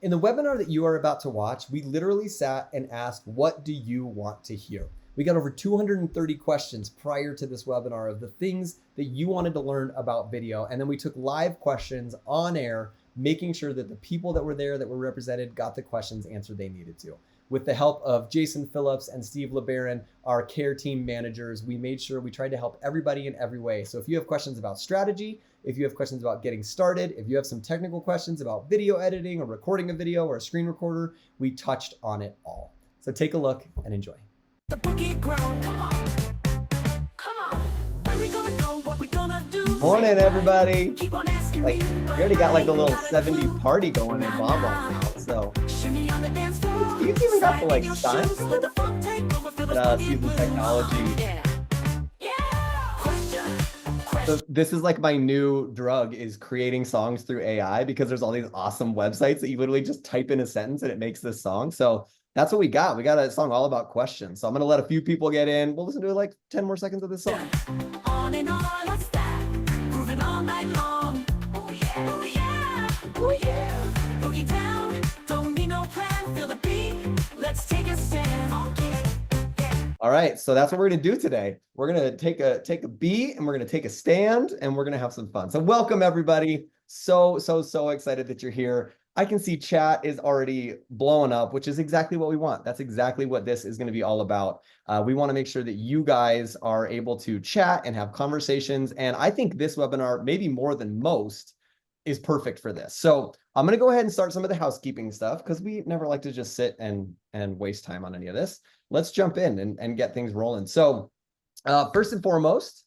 In the webinar that you are about to watch, we literally sat and asked, what do you want to hear? We got over 230 questions prior to this webinar of the things that you wanted to learn about video. And then we took live questions on air, making sure that the people that were there that were represented got the questions answered they needed to. With the help of Jason Phillips and Steve LeBaron, our care team managers, we made sure we tried to help everybody in every way. So if you have questions about strategy, if you have questions about getting started, if you have some technical questions about video editing or recording a video or a screen recorder, we touched on it all. So take a look and enjoy. The boogie ground, come on, come on. Where we gonna go? What we gonna do? Morning, everybody. Keep on asking Like, me. we already got like a little 70 party going in BombBomb now. So Shimmy on the dance floor. you've even got the like Your signs. shoes, let the funk take over, feel the See the technology. Yeah. Yeah. Question. So this is like my new drug, is creating songs through AI, because there's all these awesome websites that you literally just type in a sentence and it makes this song. So that's what we got. We got a song all about questions. So I'm going to let a few people get in. We'll listen to like 10 more seconds of this song. On and on, what's that? Moving all night long. Oh yeah, oh yeah, oh yeah. Boogie down, don't need no plan. Feel the beat, let's take a stand. Okay. All right. So that's what we're going to do today. We're going to take a beat and we're going to take a stand and we're going to have some fun. So welcome everybody. So excited that you're here. I can see chat is already blowing up, which is exactly what we want. That's exactly what this is going to be all about. We want to make sure that you guys are able to chat and have conversations. And I think this webinar, maybe more than most, is perfect for this. So I'm going to go ahead and start some of the housekeeping stuff, because we never like to just sit and waste time on any of this. Let's jump in and get things rolling. So first and foremost,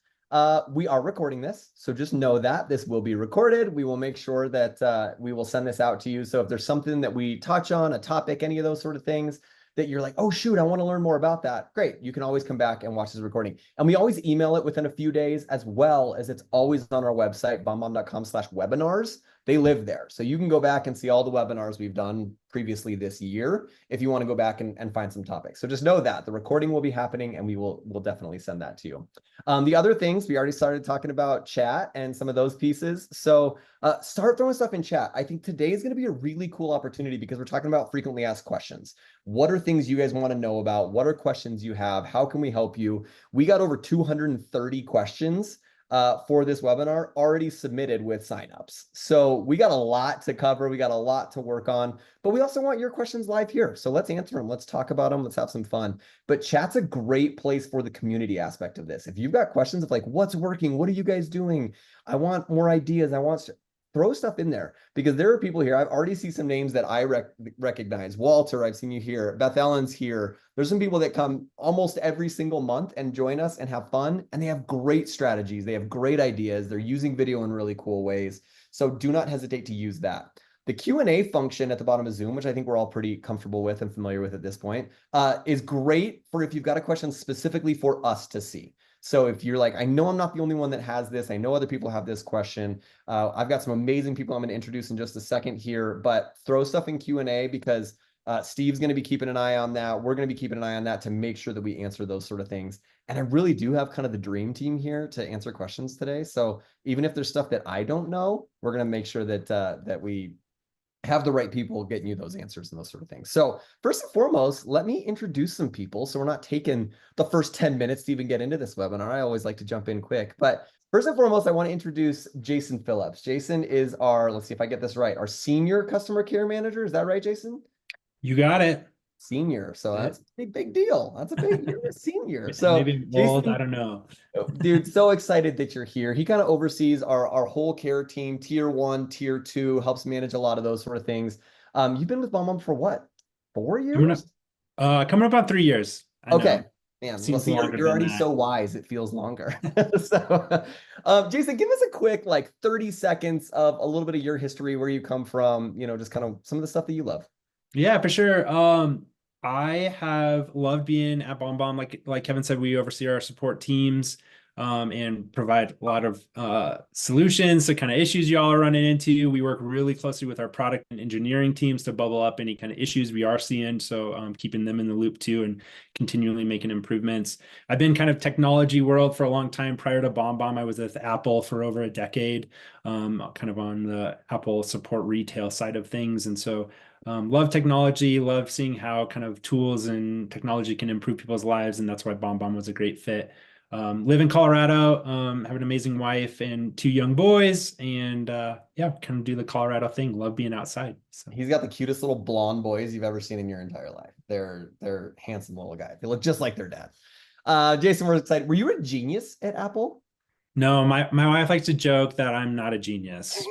we are recording this, so just know that this will be recorded. We will make sure that we will send this out to you. So if there's something that we touch on, a topic, any of those sort of things that you're like, oh shoot, I want to learn more about that, great. You can always come back and watch this recording. And we always email it within a few days, as well as it's always on our website, bombbomb.com/webinars. They live there. So you can go back and see all the webinars we've done previously this year if you want to go back and find some topics. So just know that the recording will be happening and we'll definitely send that to you. The other things, we already started talking about chat and some of those pieces. So start throwing stuff in chat. I think today is going to be a really cool opportunity, because we're talking about frequently asked questions. What are things you guys want to know about? What are questions you have? How can we help you? We got over 230 questions for this webinar already submitted with signups. So we got a lot to cover. We got a lot to work on, but we also want your questions live here. So let's answer them. Let's talk about them. Let's have some fun. But chat's a great place for the community aspect of this. If you've got questions of like, what's working? What are you guys doing? I want more ideas. Throw stuff in there, because there are people here. I've already seen some names that I recognize. Walter, I've seen you here. Beth Ellen's here. There's some people that come almost every single month and join us and have fun. And they have great strategies. They have great ideas. They're using video in really cool ways. So do not hesitate to use that. The Q&A function at the bottom of Zoom, which I think we're all pretty comfortable with and familiar with at this point, is great for if you've got a question specifically for us to see. So if you're like, I know I'm not the only one that has this, I know other people have this question. I've got some amazing people I'm going to introduce in just a second here, but throw stuff in Q&A, because Steve's going to be keeping an eye on that. We're going to be keeping an eye on that to make sure that we answer those sort of things. And I really do have kind of the dream team here to answer questions today. So even if there's stuff that I don't know, we're going to make sure that that we have the right people getting you those answers and those sort of things. So first and foremost, let me introduce some people, so we're not taking the first 10 minutes to even get into this webinar. I always like to jump in quick, but first and foremost, I want to introduce Jason Phillips. Jason is our, let's see if I get this right, our senior customer care manager. Is that right, Jason? You got it. Senior. So that's a big deal. That's a big, you're a senior. So maybe old, I don't know. Dude, so excited that you're here. He kind of oversees our whole care team, tier 1, tier 2, helps manage a lot of those sort of things. You've been with BombBomb for what? 4 years? Coming up on 3 years. Okay. Man, well, see, you're already that. so wise, it feels longer. So, Jason, give us a quick, like 30 seconds of a little bit of your history, where you come from, just kind of some of the stuff that you love. Yeah, for sure. I have loved being at BombBomb. Like Kevin said, we oversee our support teams and provide a lot of solutions to kind of issues y'all are running into. We work really closely with our product and engineering teams to bubble up any kind of issues we are seeing. So keeping them in the loop too, and continually making improvements. I've been kind of technology world for a long time. Prior to BombBomb, I was with Apple for over a decade, kind of on the Apple support retail side of things. And so Love technology, love seeing how kind of tools and technology can improve people's lives, and that's why BombBomb was a great fit. Live in Colorado, have an amazing wife and 2 young boys, and yeah, kind of do the Colorado thing. Love being outside. So He's got the cutest little blonde boys you've ever seen in your entire life. They're handsome little guys. They look just like their dad. Jason, we're excited. Were you a genius at Apple? no, my wife likes to joke that I'm not a genius.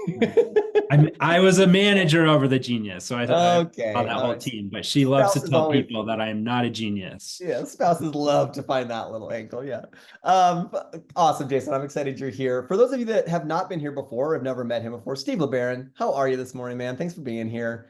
I was a manager over the genius, so I on Okay, that all whole right. team. But she loves to Spouses tell always, people that I am not a genius. yeah, spouses love to find that little angle. Yeah. Awesome, Jason. I'm excited you're here. For those of you that have not been here before or have never met him before, Steve LeBaron, how are you this morning, man? Thanks for being here.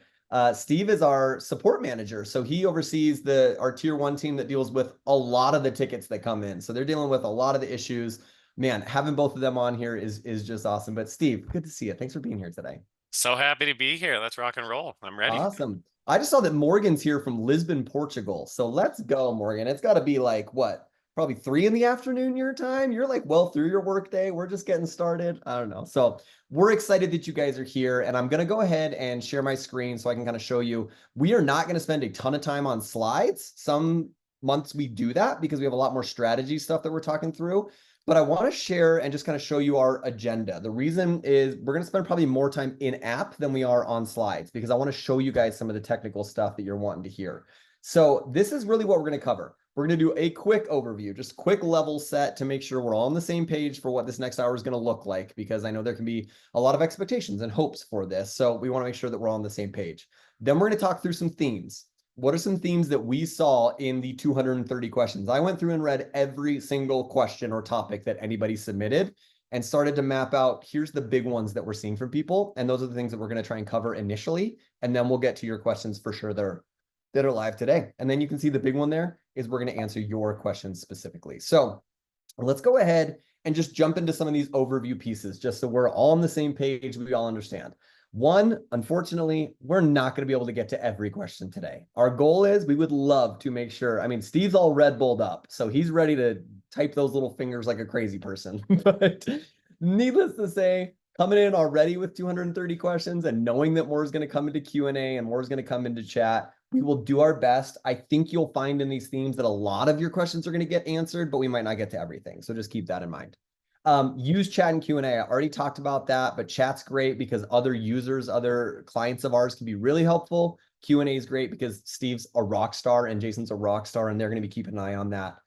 Steve is our support manager. So he oversees our tier 1 team that deals with a lot of the tickets that come in. So they're dealing with a lot of the issues. Man, having both of them on here is just awesome. But Steve, good to see you. Thanks for being here today. So happy to be here. Let's rock and roll. I'm ready. Awesome. I just saw that Morgan's here from Lisbon, Portugal. So let's go, Morgan. It's got to be like what? Probably 3 in the afternoon your time. You're like well through your workday. We're just getting started. I don't know. So we're excited that you guys are here. And I'm going to go ahead and share my screen so I can kind of show you. We are not going to spend a ton of time on slides. Some months we do that because we have a lot more strategy stuff that we're talking through. But I want to share and just kind of show you our agenda. The reason is we're going to spend probably more time in app than we are on slides because I want to show you guys some of the technical stuff that you're wanting to hear. So this is really what we're going to cover. We're going to do a quick overview, just quick level set to make sure we're all on the same page for what this next hour is going to look like, because I know there can be a lot of expectations and hopes for this. So we want to make sure that we're all on the same page. Then we're going to talk through some themes. What are some themes that we saw in the 230 questions? I went through and read every single question or topic that anybody submitted and started to map out, here's the big ones that we're seeing from people. And those are the things that we're going to try and cover initially. And then we'll get to your questions for sure that are live today. And then you can see the big one there is we're going to answer your questions specifically. So let's go ahead and just jump into some of these overview pieces, just so we're all on the same page, we all understand. One, unfortunately, we're not going to be able to get to every question today. Our goal is we would love to make sure, I mean, Steve's all Red Bulled up, so he's ready to type those little fingers like a crazy person. But needless to say, coming in already with 230 questions and knowing that more is going to come into Q&A and more is going to come into chat, we will do our best. I think you'll find in these themes that a lot of your questions are going to get answered, but we might not get to everything. So just keep that in mind. Use chat and Q&A. I already talked about that, but chat's great because other users, other clients of ours can be really helpful. Q&A is great because Steve's a rock star and Jason's a rock star, and they're going to be keeping an eye on that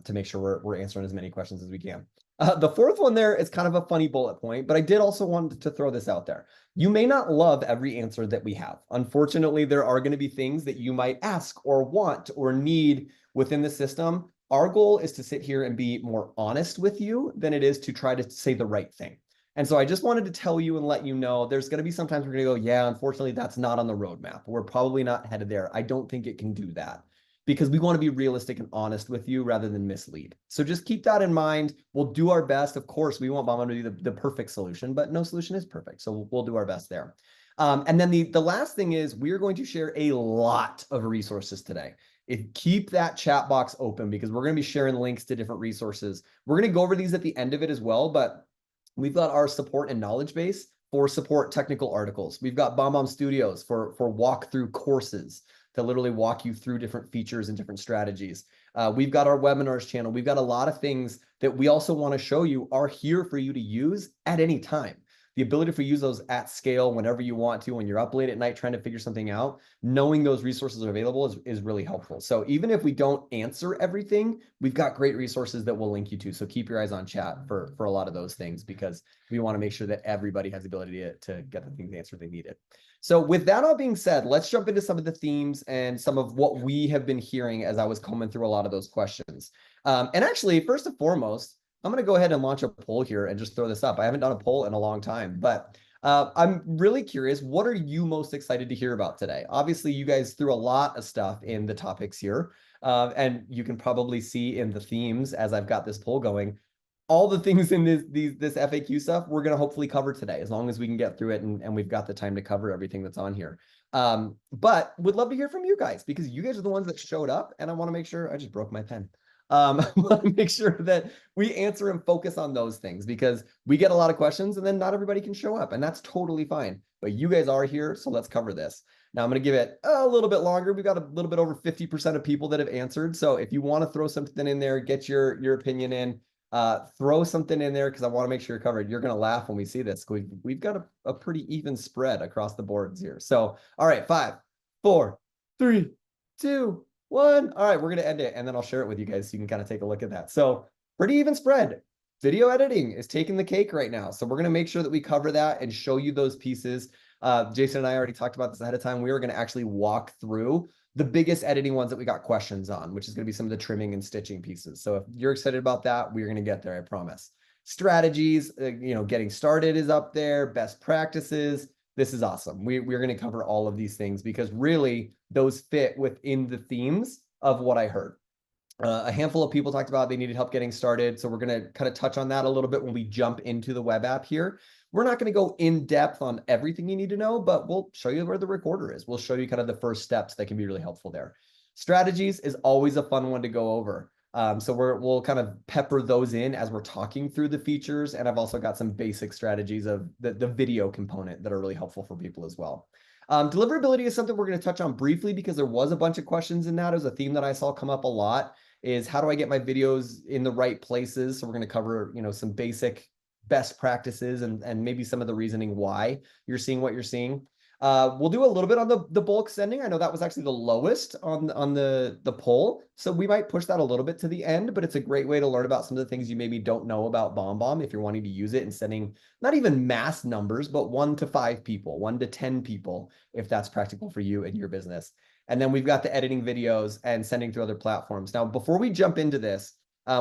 to make sure we're answering as many questions as we can. The fourth one there is kind of a funny bullet point, but I did also want to throw this out there. You may not love every answer that we have. Unfortunately, there are going to be things that you might ask or want or need within the system. Our goal is to sit here and be more honest with you than it is to try to say the right thing. And so I just wanted to tell you and let you know there's going to be sometimes we're going to go, yeah, unfortunately, that's not on the roadmap. We're probably not headed there. I don't think it can do that because we want to be realistic and honest with you rather than mislead. So just keep that in mind. We'll do our best. Of course, we want BombBomb to be the perfect solution, but no solution is perfect. So we'll do our best there. And then the last thing is we're going to share a lot of resources today. Keep that chat box open because we're going to be sharing links to different resources. We're going to go over these at the end of it as well, but we've got our support and knowledge base for support technical articles. We've got BombBomb Studios for walkthrough courses to literally walk you through different features and different strategies. We've got our webinars channel. We've got a lot of things that we also want to show you are here for you to use at any time. The ability for you to use those at scale whenever you want to, when you're up late at night trying to figure something out, knowing those resources are available is really helpful. So even if we don't answer everything, we've got great resources that we'll link you to. So keep your eyes on chat for a lot of those things because we want to make sure that everybody has the ability to get the things answered they needed. So with that all being said, let's jump into some of the themes and some of what we have been hearing as I was combing through a lot of those questions. And actually, first and foremost, I'm going to go ahead and launch a poll here and just throw this up. I haven't done a poll in a long time, but I'm really curious. What are you most excited to hear about today? Obviously, you guys threw a lot of stuff in the topics here, and you can probably see in the themes as I've got this poll going, all the things in this FAQ stuff we're going to hopefully cover today, as long as we can get through it and we've got the time to cover everything that's on here. But would love to hear from you guys because you guys are the ones that showed up, and I want to make sure I just broke my pen. I want to make sure that we answer and focus on those things because we get a lot of questions and then not everybody can show up, and that's totally fine. But you guys are here, so let's cover this. Now I'm going to give it a little bit longer. We've got a little bit over 50% of people that have answered. So if you want to throw something in there, get your opinion in, throw something in there because I want to make sure you're covered. You're going to laugh when we see this. We've got a pretty even spread across the boards here. So, all right, 5, 4, 3, 2, 1. All right, we're going to end it and then I'll share it with you guys so you can kind of take a look at that. So pretty even spread. Video editing is taking the cake right now. So we're going to make sure that we cover that and show you those pieces. Jason and I already talked about this ahead of time. We are going to actually walk through the biggest editing ones that we got questions on, which is going to be some of the trimming and stitching pieces. So if you're excited about that, we're going to get there, I promise. Strategies, getting started is up there, best practices. This is awesome. We're going to cover all of these things because really those fit within the themes of what I heard. A handful of people talked about they needed help getting started. So we're going to kind of touch on that a little bit when we jump into the web app here. We're not going to go in depth on everything you need to know, but we'll show you where the recorder is. We'll show you kind of the first steps that can be really helpful there. Strategies is always a fun one to go over. So we'll kind of pepper those in as we're talking through the features. And I've also got some basic strategies of the video component that are really helpful for people as well. Deliverability is something we're going to touch on briefly because there was a bunch of questions in that. It was a theme that I saw come up a lot. Is how do I get my videos in the right places? So we're going to cover, some basic best practices and maybe some of the reasoning why you're seeing what you're seeing. We'll do a little bit on the bulk sending. I know that was actually the lowest on the poll. So we might push that a little bit to the end, but it's a great way to learn about some of the things you maybe don't know about BombBomb if you're wanting to use it and sending not even mass numbers, but 1 to 5 people, 1 to 10 people, if that's practical for you and your business. And then we've got the editing videos and sending through other platforms. Now, before we jump into this,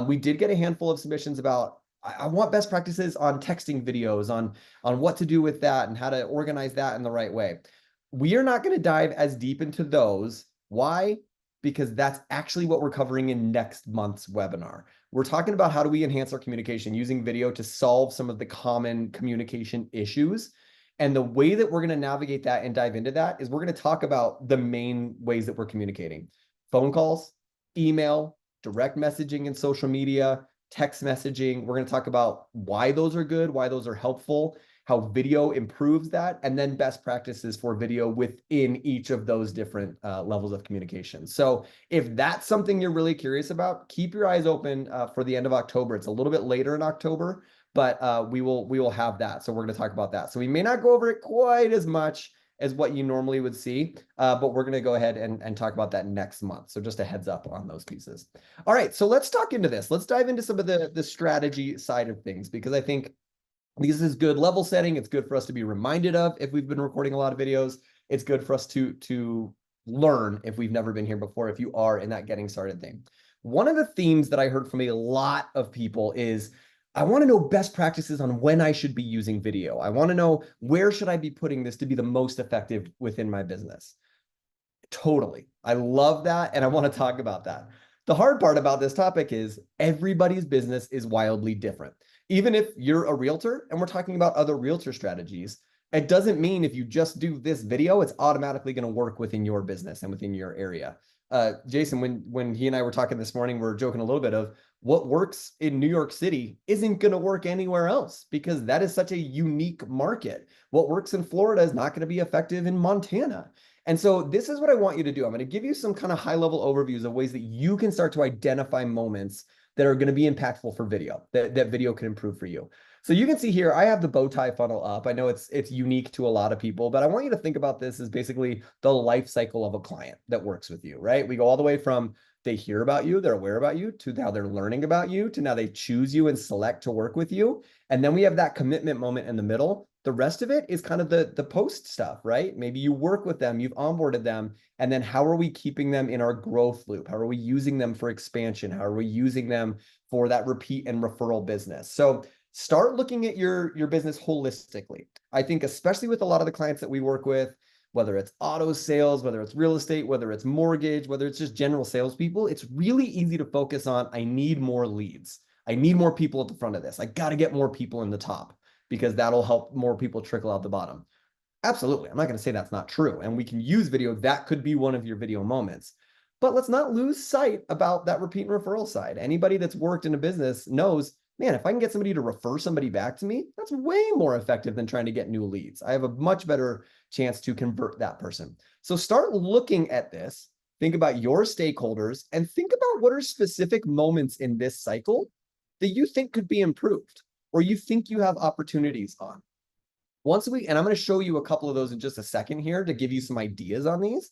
we did get a handful of submissions about, I want best practices on texting videos, on what to do with that and how to organize that in the right way. We are not going to dive as deep into those. Why? Because that's actually what we're covering in next month's webinar. We're talking about how do we enhance our communication using video to solve some of the common communication issues. And the way that we're going to navigate that and dive into that is we're going to talk about the main ways that we're communicating. Phone calls, email, direct messaging and social media, text messaging. We're going to talk about why those are good, why those are helpful, how video improves that, and then best practices for video within each of those different levels of communication. So if that's something you're really curious about, keep your eyes open for the end of October. It's a little bit later in October, but we will have that. So we're going to talk about that. So we may not go over it quite as much as what you normally would see, but we're going to go ahead and talk about that next month. So just a heads up on those pieces. All right, so let's talk into this. Let's dive into some of the strategy side of things, because I think this is good level setting. It's good for us to be reminded of if we've been recording a lot of videos. It's good for us to learn if we've never been here before, if you are in that getting started thing. One of the themes that I heard from a lot of people is, I want to know best practices on when I should be using video. I want to know where should I be putting this to be the most effective within my business. Totally. I love that. And I want to talk about that. The hard part about this topic is everybody's business is wildly different. Even if you're a realtor and we're talking about other realtor strategies, it doesn't mean if you just do this video, it's automatically going to work within your business and within your area. Jason, when he and I were talking this morning, we were joking a little bit of what works in New York City isn't going to work anywhere else because that is such a unique market. What works in Florida is not going to be effective in Montana. And so this is what I want you to do. I'm going to give you some kind of high level overviews of ways that you can start to identify moments that are going to be impactful for video, that video can improve for you. So you can see here, I have the bow tie funnel up. I know it's unique to a lot of people, but I want you to think about this as basically the life cycle of a client that works with you, right? We go all the way from they hear about you, they're aware about you, to now they're learning about you, to now they choose you and select to work with you. And then we have that commitment moment in the middle. The rest of it is kind of the post stuff, right? Maybe you work with them, you've onboarded them, and then how are we keeping them in our growth loop? How are we using them for expansion? How are we using them for that repeat and referral business? So start looking at your business holistically. I think especially with a lot of the clients that we work with, whether it's auto sales, whether it's real estate, whether it's mortgage, whether it's just general salespeople, it's really easy to focus on, I need more leads. I need more people at the front of this. I got to get more people in the top because that'll help more people trickle out the bottom. Absolutely. I'm not going to say that's not true. And we can use video. That could be one of your video moments. But let's not lose sight about that repeat and referral side. Anybody that's worked in a business knows, man, if I can get somebody to refer somebody back to me, that's way more effective than trying to get new leads. I have a much better chance to convert that person. So start looking at this, think about your stakeholders, and think about what are specific moments in this cycle that you think could be improved or you think you have opportunities on. And I'm going to show you a couple of those in just a second here to give you some ideas on these.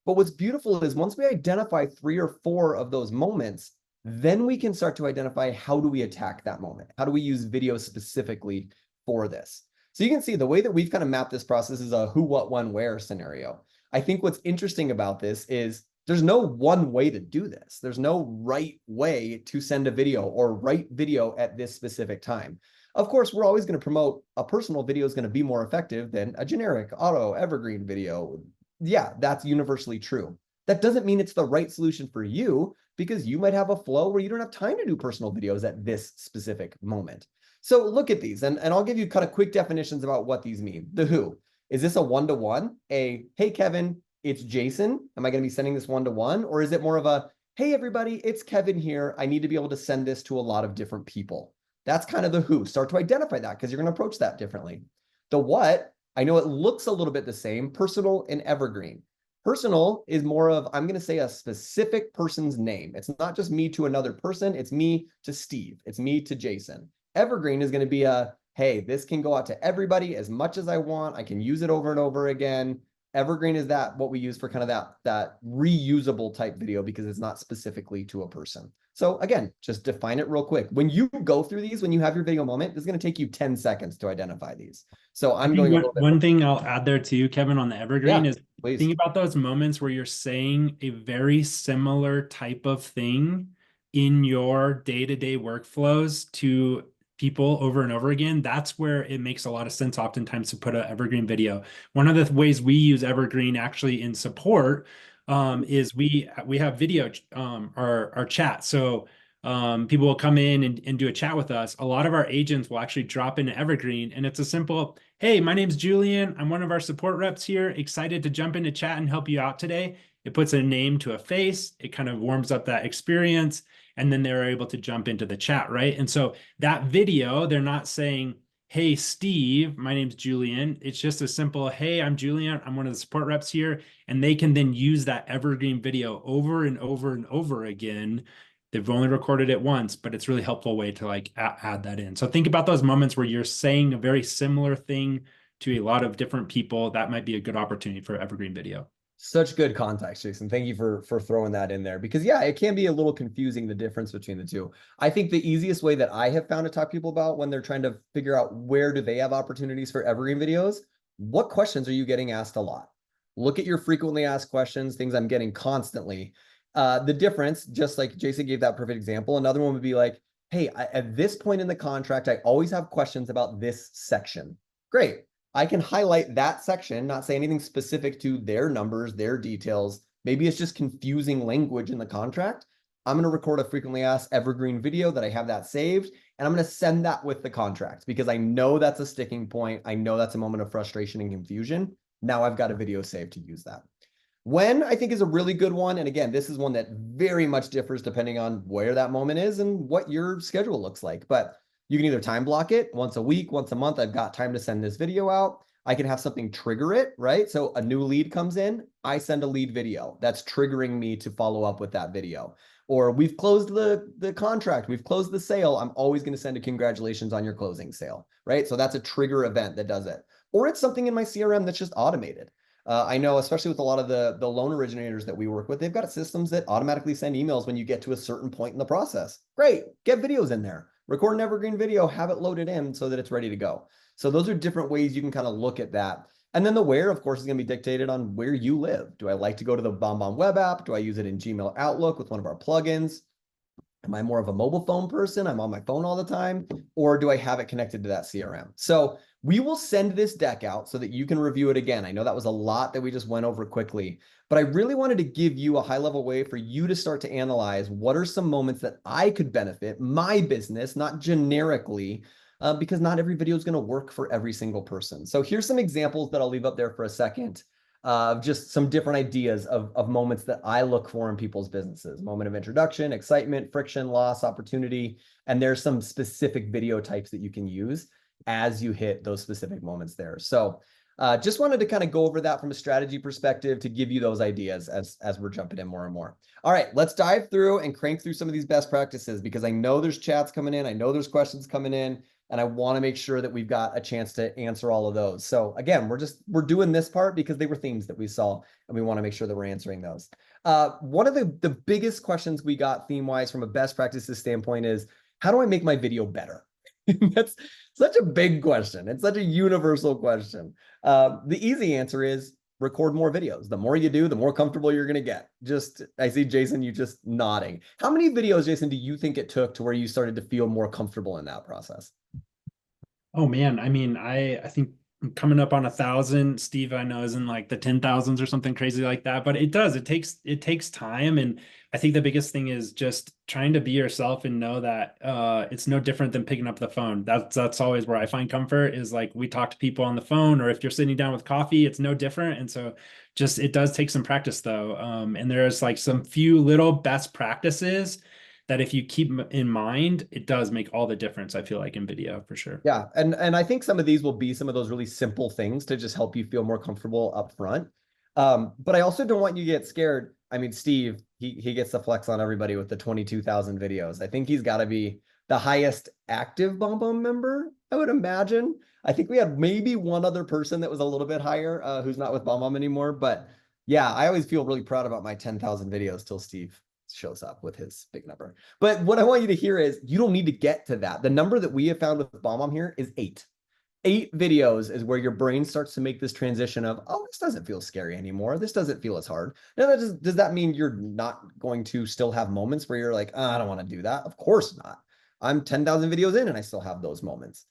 But what's beautiful is once we identify 3 or 4 of those moments, then we can start to identify how do we attack that moment? How do we use video specifically for this? So you can see the way that we've kind of mapped this process is a who, what, when, where scenario. I think what's interesting about this is there's no one way to do this. There's no right way to send a video or write video at this specific time. Of course, we're always going to promote a personal video is going to be more effective than a generic auto evergreen video. Yeah, that's universally true. That doesn't mean it's the right solution for you because you might have a flow where you don't have time to do personal videos at this specific moment. So look at these, and I'll give you kind of quick definitions about what these mean. The who. Is this a one-to-one? Hey, Kevin, it's Jason. Am I going to be sending this one-to-one? Or is it more of a, hey, everybody, it's Kevin here. I need to be able to send this to a lot of different people. That's kind of the who. Start to identify that because you're going to approach that differently. The what, I know it looks a little bit the same, personal and evergreen. Personal is more of, I'm going to say a specific person's name. It's not just me to another person. It's me to Steve. It's me to Jason. Evergreen is going to be a, hey, this can go out to everybody as much as I want. I can use it over and over again. Evergreen is what we use for kind of that reusable type video because it's not specifically to a person. So again, just define it real quick. When you go through these, when you have your video moment, it's going to take you 10 seconds to identify these. So I'm going a little bit. One thing I'll add there too, Kevin, on the evergreen is please. Think about those moments where you're saying a very similar type of thing in your day-to-day workflows to people over and over again. That's where it makes a lot of sense oftentimes to put an evergreen video. One of the ways we use evergreen actually in support is we have video, our chat. So people will come in and do a chat with us. A lot of our agents will actually drop into evergreen, and it's a simple, hey, my name's Julian. I'm one of our support reps here. Excited to jump into chat and help you out today. It puts a name to a face. It kind of warms up that experience. And then they're able to jump into the chat, right? And so that video, they're not saying, hey, Steve, my name's Julian. It's just a simple, hey, I'm Julian. I'm one of the support reps here. And they can then use that evergreen video over and over and over again. They've only recorded it once, but it's a really helpful way to like add that in. So think about those moments where you're saying a very similar thing to a lot of different people. That might be a good opportunity for evergreen video. Such good context, Jason. Thank you for throwing that in there because yeah, it can be a little confusing, the difference between the two. I think the easiest way that I have found to talk to people about when they're trying to figure out where do they have opportunities for evergreen videos, what questions are you getting asked a lot? Look at your frequently asked questions, things I'm getting constantly. The difference, just like Jason gave that perfect example, another one would be like, hey, at this point in the contract, I always have questions about this section. Great. I can highlight that section, not say anything specific to their numbers, their details. Maybe it's just confusing language in the contract. I'm going to record a frequently asked evergreen video that I have that saved, and I'm going to send that with the contract because I know that's a sticking point. I know that's a moment of frustration and confusion. Now I've got a video saved to use that. When, I think, is a really good one. And again, this is one that very much differs depending on where that moment is and what your schedule looks like. But you can either time block it once a week, once a month. I've got time to send this video out. I can have something trigger it, right? So a new lead comes in, I send a lead video. That's triggering me to follow up with that video. Or we've closed the contract, we've closed the sale. I'm always going to send a congratulations on your closing sale, right? So that's a trigger event that does it. Or it's something in my CRM that's just automated. I know, especially with a lot of the loan originators that we work with, they've got systems that automatically send emails when you get to a certain point in the process. Great, get videos in there. Record an evergreen video, have it loaded in so that it's ready to go. So those are different ways you can kind of look at that. And then the where, of course, is going to be dictated on where you live. Do I like to go to the BombBomb web app? Do I use it in Gmail Outlook with one of our plugins? Am I more of a mobile phone person? I'm on my phone all the time. Or do I have it connected to that CRM? So we will send this deck out so that you can review it again. I know that was a lot that we just went over quickly, but I really wanted to give you a high-level way for you to start to analyze what are some moments that I could benefit my business, not generically, because not every video is going to work for every single person. So here's some examples that I'll leave up there for a second of just some different ideas of moments that I look for in people's businesses. Moment of introduction, excitement, friction, loss, opportunity. And there's some specific video types that you can use as you hit those specific moments there. So Just wanted to kind of go over that from a strategy perspective to give you those ideas as we're jumping in more and more. All right, let's dive through and crank through some of these best practices, because I know there's chats coming in. I know there's questions coming in, and I want to make sure that we've got a chance to answer all of those. So again, we're doing this part because they were themes that we saw, and we want to make sure that we're answering those. One of the biggest questions we got theme-wise from a best practices standpoint is, how do I make my video better? That's such a big question. It's such a universal question. The easy answer is record more videos. The more you do, the more comfortable you're going to get. I see Jason, you just nodding. How many videos, Jason, do you think it took to where you started to feel more comfortable in that process? Oh man, I mean, I think I'm coming up on 1,000. Steve, I know, is in like the 10,000s or something crazy like that. But it does. It takes time, and I think the biggest thing is just trying to be yourself and know that it's no different than picking up the phone. That's always where I find comfort, is like we talk to people on the phone, or if you're sitting down with coffee, it's no different. And so just it does take some practice though. And there's like some few little best practices that if you keep in mind, it does make all the difference, I feel like, in video for sure. Yeah, and I think some of these will be some of those really simple things to just help you feel more comfortable up front. But I also don't want you to get scared. I mean, Steve, he gets the flex on everybody with the 22,000 videos. I think he's got to be the highest active BombBomb member, I would imagine. I think we had maybe one other person that was a little bit higher, who's not with BombBomb anymore. But yeah, I always feel really proud about my 10,000 videos till Steve shows up with his big number. But what I want you to hear is you don't need to get to that. The number that we have found with BombBomb here is 8. 8 videos is where your brain starts to make this transition of, oh, this doesn't feel scary anymore. This doesn't feel as hard. Now, does that mean you're not going to still have moments where you're like, oh, I don't want to do that? Of course not. I'm 10,000 videos in and I still have those moments.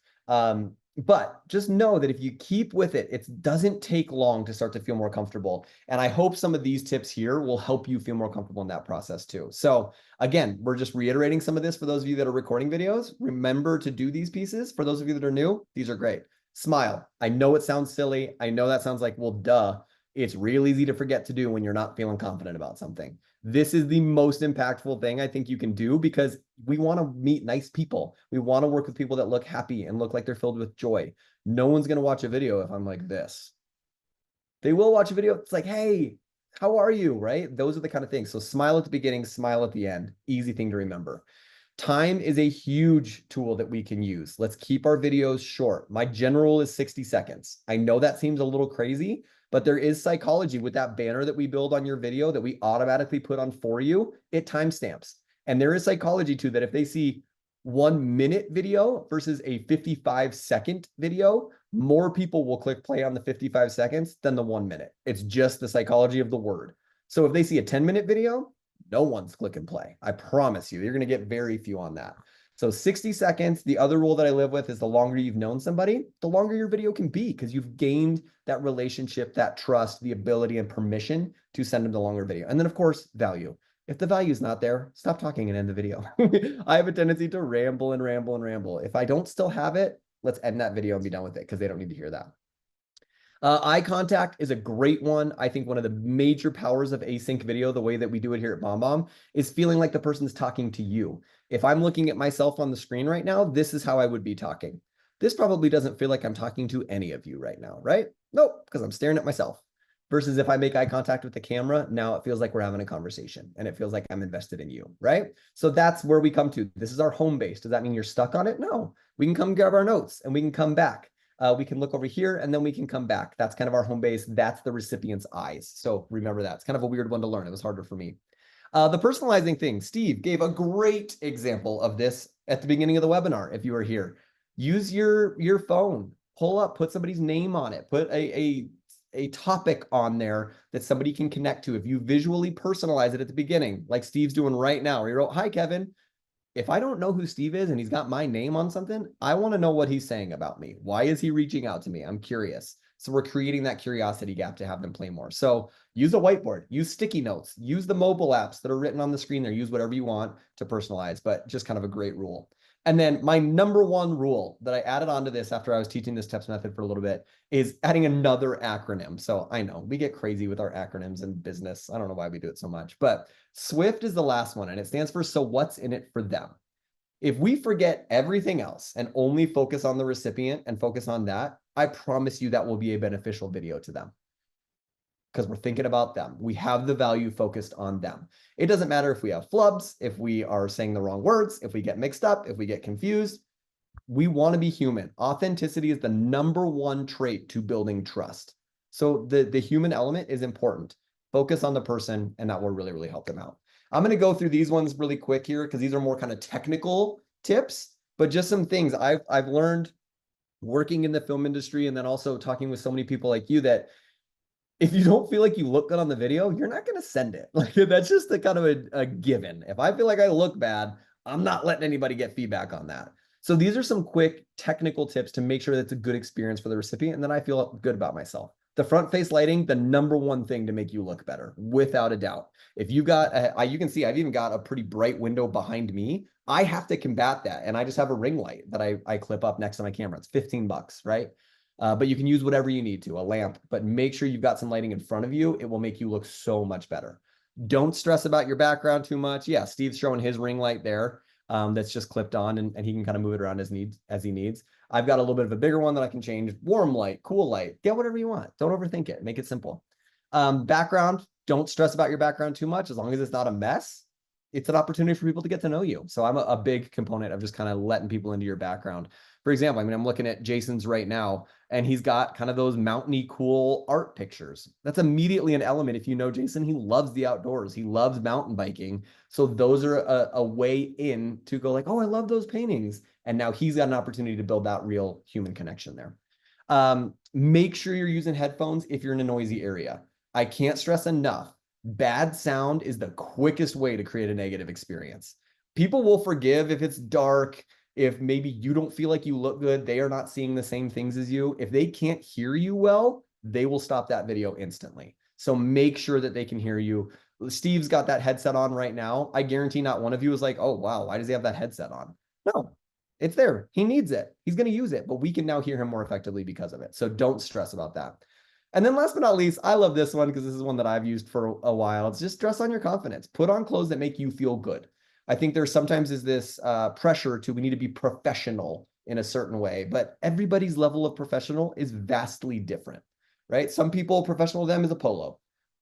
But just know that if you keep with it, it doesn't take long to start to feel more comfortable. And I hope some of these tips here will help you feel more comfortable in that process too. So again, we're just reiterating some of this for those of you that are recording videos. Remember to do these pieces. For those of you that are new, these are great. Smile. I know it sounds silly. I know that sounds like, well, duh. It's real easy to forget to do when you're not feeling confident about something. This is the most impactful thing I think you can do, because we want to meet nice people. We want to work with people that look happy and look like they're filled with joy. No one's going to watch a video if I'm like this. They will watch a video. It's like, hey, how are you? Right? Those are the kind of things. So smile at the beginning, smile at the end. Easy thing to remember. Time is a huge tool that we can use. Let's keep our videos short. My general is 60 seconds. I know that seems a little crazy, but there is psychology with that banner that we build on your video that we automatically put on for you. It timestamps. And there is psychology too, that if they see 1 minute video versus a 55-second video, more people will click play on the 55 seconds than the 1 minute. It's just the psychology of the word. So if they see a 10-minute video, no one's click and play. I promise you, you're going to get very few on that. So 60 seconds. The other rule that I live with is the longer you've known somebody, the longer your video can be, because you've gained that relationship, that trust, the ability and permission to send them the longer video. And then of course, value. If the value is not there, stop talking and end the video. I have a tendency to ramble and ramble and ramble. If I don't still have it, let's end that video and be done with it, because they don't need to hear that. Eye contact is a great one. I think one of the major powers of async video, the way that we do it here at BombBomb, is feeling like the person's talking to you. If I'm looking at myself on the screen right now, this is how I would be talking. This probably doesn't feel like I'm talking to any of you right now, right? Nope, because I'm staring at myself. Versus if I make eye contact with the camera, now it feels like we're having a conversation and it feels like I'm invested in you, right? So that's where we come to. This is our home base. Does that mean you're stuck on it? No, we can come grab our notes and we can come back. We can look over here and then we can come back. That's kind of our home base. That's the recipient's eyes. So remember that. It's kind of a weird one to learn. It was harder for me. The personalizing thing, Steve gave a great example of this at the beginning of the webinar. If you were here, use your phone, pull up, put somebody's name on it, put a topic on there that somebody can connect to. If you visually personalize it at the beginning, like Steve's doing right now, where he wrote, "Hi, Kevin." If I don't know who Steve is and he's got my name on something, I want to know what he's saying about me. Why is he reaching out to me? I'm curious. So we're creating that curiosity gap to have them play more. So use a whiteboard, use sticky notes, use the mobile apps that are written on the screen there, use whatever you want to personalize, but just kind of a great rule. And then my number one rule that I added onto this after I was teaching this TEPS method for a little bit is adding another acronym. So I know we get crazy with our acronyms in business. I don't know why we do it so much, but SWIFT is the last one, and it stands for so what's in it for them. If we forget everything else and only focus on the recipient and focus on that, I promise you that will be a beneficial video to them because we're thinking about them. We have the value focused on them. It doesn't matter if we have flubs, if we are saying the wrong words, if we get mixed up, if we get confused. We want to be human. Authenticity is the #1 trait to building trust. So the human element is important. Focus on the person, and that will really, really help them out. I'm going to go through these ones really quick here because these are more kind of technical tips, but just some things I've learned working in the film industry and then also talking with so many people like you that if you don't feel like you look good on the video, you're not going to send it. Like that's just the kind of a given. If I feel like I look bad, I'm not letting anybody get feedback on that. So these are some quick technical tips to make sure that's a good experience for the recipient. And then I feel good about myself. The front face lighting, the #1 thing to make you look better, without a doubt. If you've got, you can see I've even got a pretty bright window behind me. I have to combat that. And I just have a ring light that I clip up next to my camera. It's $15, right? But you can use whatever you need to, a lamp, but make sure you've got some lighting in front of you. It will make you look so much better. Don't stress about your background too much. Yeah, Steve's showing his ring light there. That's just clipped on and he can kind of move it around as he needs. I've got a little bit of a bigger one that I can change. Warm light, cool light, get whatever you want. Don't overthink it. Make it simple. Background, don't stress about your background too much. As long as it's not a mess, it's an opportunity for people to get to know you. So I'm a big component of just kind of letting people into your background. For example, I mean, I'm looking at Jason's right now, and he's got kind of those mountainy cool art pictures. That's immediately an element. If you know Jason, he loves the outdoors. He loves mountain biking. So those are a way in to go like, oh, I love those paintings. And now he's got an opportunity to build that real human connection there. Make sure you're using headphones if you're in a noisy area. I can't stress enough. Bad sound is the quickest way to create a negative experience. People will forgive if it's dark, if maybe you don't feel like you look good, they are not seeing the same things as you. If they can't hear you well, they will stop that video instantly. So make sure that they can hear you. Steve's got that headset on right now. I guarantee not one of you is like, oh, wow, why does he have that headset on? No, it's there. He needs it. He's going to use it, but we can now hear him more effectively because of it. So don't stress about that. And then last but not least, I love this one because this is one that I've used for a while. It's just dress on your confidence. Put on clothes that make you feel good. I think there sometimes is this pressure we need to be professional in a certain way, but everybody's level of professional is vastly different, right? Some people, professional to them is a polo.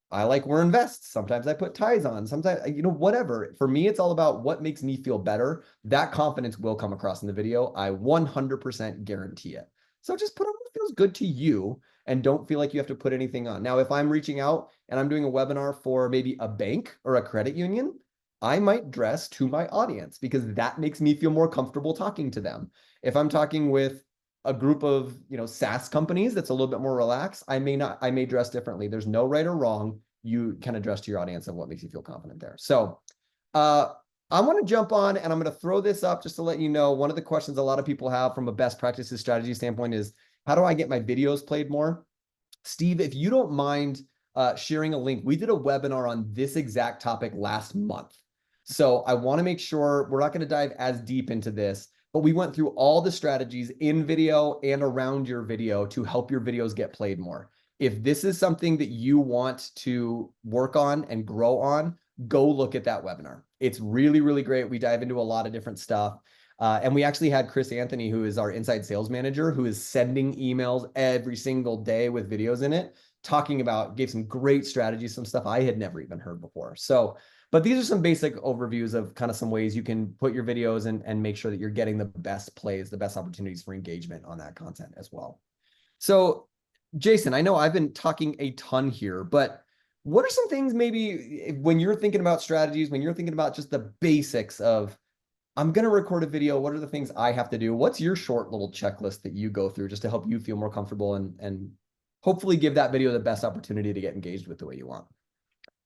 I like wearing vests. Sometimes I put ties on, sometimes, whatever. For me, it's all about what makes me feel better. That confidence will come across in the video. I 100% guarantee it. So just put on what feels good to you and don't feel like you have to put anything on. Now, if I'm reaching out and I'm doing a webinar for maybe a bank or a credit union, I might dress to my audience because that makes me feel more comfortable talking to them. If I'm talking with a group of, SaaS companies that's a little bit more relaxed, I may dress differently. There's no right or wrong. You kind of dress to your audience and what makes you feel confident there. So I want to jump on and I'm going to throw this up just to let you know, one of the questions a lot of people have from a best practices strategy standpoint is, how do I get my videos played more? Steve, if you don't mind sharing a link, we did a webinar on this exact topic last month. So I want to make sure we're not going to dive as deep into this, but we went through all the strategies in video and around your video to help your videos get played more. If this is something that you want to work on and grow on, go look at that webinar. It's really, really great. We dive into a lot of different stuff. And we actually had Chris Anthony, who is our inside sales manager, who is sending emails every single day with videos in it, gave some great strategies, some stuff I had never even heard before. So, but these are some basic overviews of kind of some ways you can put your videos and make sure that you're getting the best plays, the best opportunities for engagement on that content as well. So, Jason, I know I've been talking a ton here, but what are some things maybe when you're thinking about strategies, when you're thinking about just the basics of, I'm going to record a video, what are the things I have to do? What's your short little checklist that you go through just to help you feel more comfortable and hopefully give that video the best opportunity to get engaged with the way you want?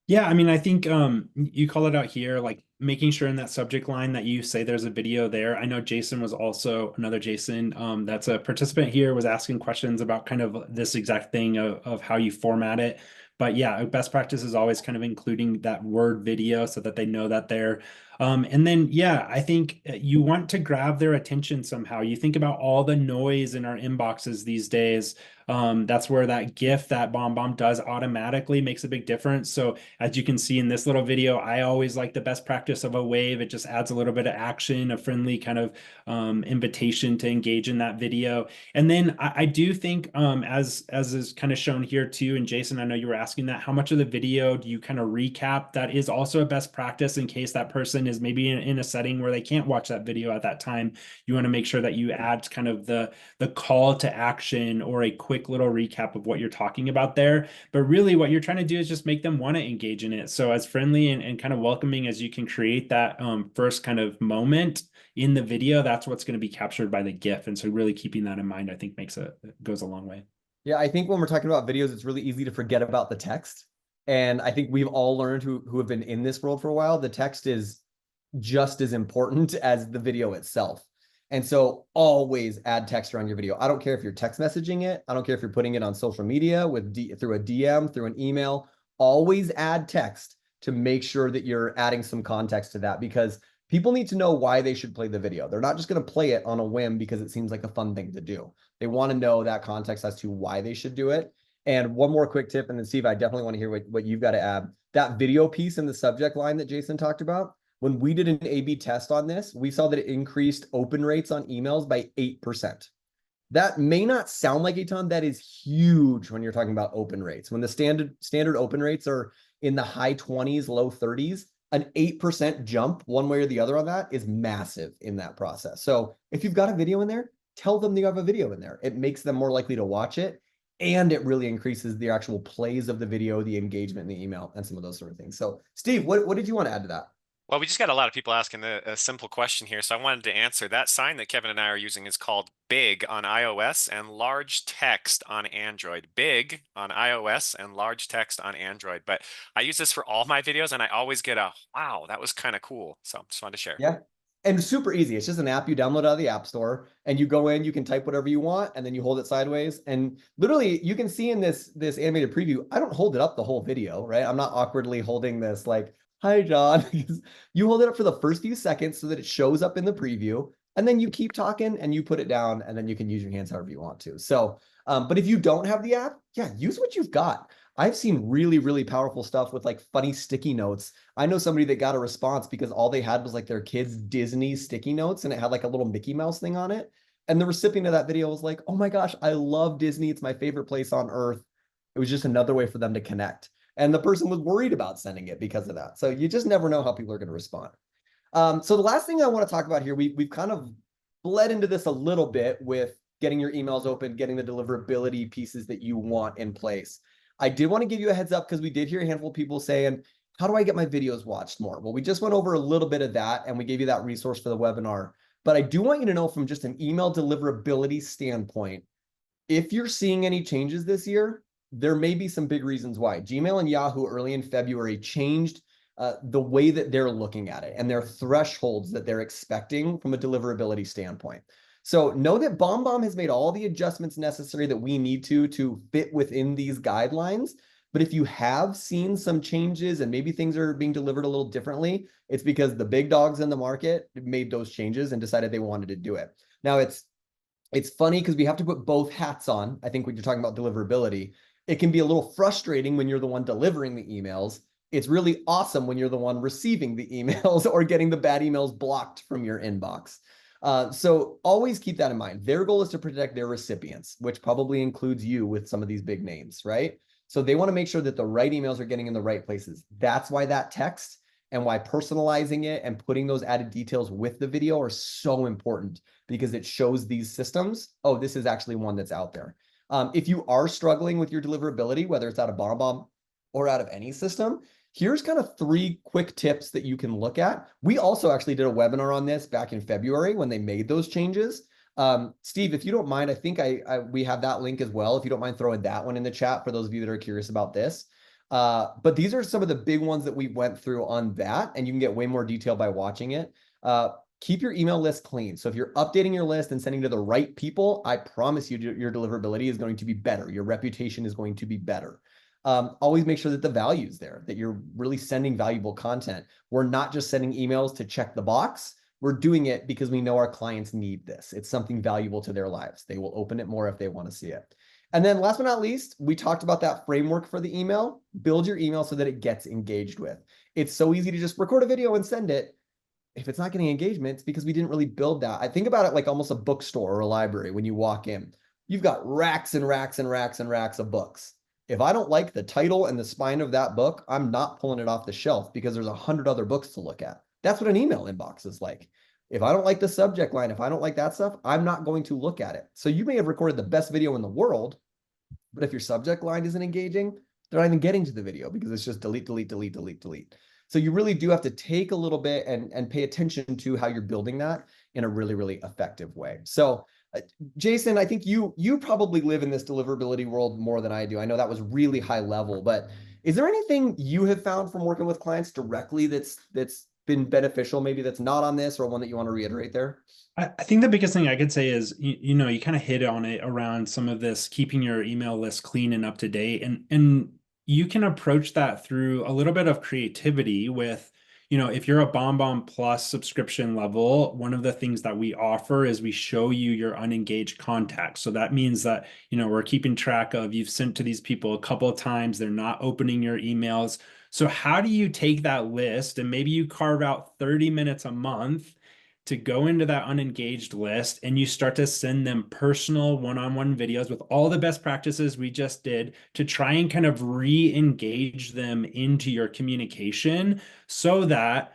Yeah, I mean, I think you call it out here, like making sure in that subject line that you say there's a video there. I know Jason was also another Jason that's a participant here, was asking questions about kind of this exact thing of how you format it. But yeah, best practice is always kind of including that word video so that they know that they're and then, yeah, I think you want to grab their attention somehow. You think about all the noise in our inboxes these days. That's where that GIF that BombBomb does automatically makes a big difference. So as you can see in this little video, I always like the best practice of a wave. It just adds a little bit of action, a friendly kind of invitation to engage in that video. And then I do think, as is kind of shown here too, and Jason, I know you were asking that, how much of the video do you kind of recap? That is also a best practice in case that person is maybe in a setting where they can't watch that video at that time. You want to make sure that you add kind of the call to action or a quick little recap of what you're talking about there. But really what you're trying to do is just make them want to engage in it. So as friendly and kind of welcoming as you can create that first kind of moment in the video, that's what's going to be captured by the GIF. And so really keeping that in mind, I think goes a long way. Yeah, I think when we're talking about videos, it's really easy to forget about the text. And I think we've all learned who have been in this world for a while, the text is just as important as the video itself. And so always add text around your video. I don't care if you're text messaging it. I don't care if you're putting it on social media through a DM, through an email. Always add text to make sure that you're adding some context to that, because people need to know why they should play the video. They're not just going to play it on a whim because it seems like a fun thing to do. They want to know that context as to why they should do it. And one more quick tip, and then Steve, I definitely want to hear what you've got to add. That video piece in the subject line that Jason talked about, when we did an A/B test on this, we saw that it increased open rates on emails by 8%. That may not sound like a ton. That is huge when you're talking about open rates. When the standard open rates are in the high 20s, low 30s, an 8% jump one way or the other on that is massive in that process. So if you've got a video in there, tell them you have a video in there. It makes them more likely to watch it. And it really increases the actual plays of the video, the engagement in the email, and some of those sort of things. So Steve, what did you want to add to that? Well, we just got a lot of people asking a simple question here, so I wanted to answer. That sign that Kevin and I are using is called big on iOS and large text on Android. Big on iOS and large text on Android. But I use this for all my videos, and I always get a, wow, that was kind of cool. So just wanted to share. Yeah. And super easy. It's just an app you download out of the App Store, and you go in, you can type whatever you want, and then you hold it sideways. And literally you can see in this animated preview, I don't hold it up the whole video, right? I'm not awkwardly holding this like, hi, John. You hold it up for the first few seconds so that it shows up in the preview, and then you keep talking and you put it down, and then you can use your hands however you want to. So, but if you don't have the app, yeah, use what you've got. I've seen really, really powerful stuff with like funny sticky notes. I know somebody that got a response because all they had was like their kids' Disney sticky notes, and it had like a little Mickey Mouse thing on it. And the recipient of that video was like, oh my gosh, I love Disney. It's my favorite place on earth. It was just another way for them to connect. And the person was worried about sending it because of that. So you just never know how people are going to respond. So the last thing I want to talk about here, we've kind of bled into this a little bit with getting your emails open, getting the deliverability pieces that you want in place. I did want to give you a heads up because we did hear a handful of people saying, how do I get my videos watched more? Well, we just went over a little bit of that, and we gave you that resource for the webinar. But I do want you to know from just an email deliverability standpoint, if you're seeing any changes this year, there may be some big reasons why. Gmail and Yahoo early in February changed the way that they're looking at it and their thresholds that they're expecting from a deliverability standpoint. So know that BombBomb has made all the adjustments necessary that we need to fit within these guidelines. But if you have seen some changes and maybe things are being delivered a little differently, it's because the big dogs in the market made those changes and decided they wanted to do it. Now it's funny because we have to put both hats on. I think when you're talking about deliverability, it can be a little frustrating when you're the one delivering the emails. It's really awesome when you're the one receiving the emails or getting the bad emails blocked from your inbox. So always keep that in mind. Their goal is to protect their recipients, which probably includes you with some of these big names, right? So they want to make sure that the right emails are getting in the right places. That's why that text and why personalizing it and putting those added details with the video are so important, because it shows these systems, oh, this is actually one that's out there. If you are struggling with your deliverability, whether it's out of BombBomb or out of any system, here's kind of 3 quick tips that you can look at. We also actually did a webinar on this back in February when they made those changes. Steve, if you don't mind, I think we have that link as well. If you don't mind throwing that one in the chat for those of you that are curious about this. But these are some of the big ones that we went through on that, and you can get way more detail by watching it. Keep your email list clean. So if you're updating your list and sending to the right people, I promise you your deliverability is going to be better. Your reputation is going to be better. Always make sure that the value's there, that you're really sending valuable content. We're not just sending emails to check the box. We're doing it because we know our clients need this. It's something valuable to their lives. They will open it more if they want to see it. And then last but not least, we talked about that framework for the email. Build your email so that it gets engaged with. It's so easy to just record a video and send it. If it's not getting engagement, it's because we didn't really build that. I think about it like almost a bookstore or a library. When you walk in, you've got racks and racks and racks and racks of books. If I don't like the title and the spine of that book, I'm not pulling it off the shelf because there's 100 other books to look at. That's what an email inbox is like. If I don't like the subject line, if I don't like that stuff, I'm not going to look at it. So you may have recorded the best video in the world, but if your subject line isn't engaging, they're not even getting to the video because it's just delete, delete, delete, delete, delete. So you really do have to take a little bit and pay attention to how you're building that in a really, really effective way. So Jason, I think you probably live in this deliverability world more than I do. I know that was really high level, but is there anything you have found from working with clients directly that's been beneficial, maybe that's not on this, or one that you want to reiterate there? I think the biggest thing I could say is, you know, you kind of hit on it around some of this, keeping your email list clean and up to date. And you can approach that through a little bit of creativity with, you know, if you're a BombBomb Plus subscription level, one of the things that we offer is we show you your unengaged contacts. So that means that, you know, we're keeping track of, you've sent to these people a couple of times, they're not opening your emails. So how do you take that list and maybe you carve out 30 minutes a month to go into that unengaged list and you start to send them personal one-on-one videos with all the best practices we just did to try and kind of re-engage them into your communication so that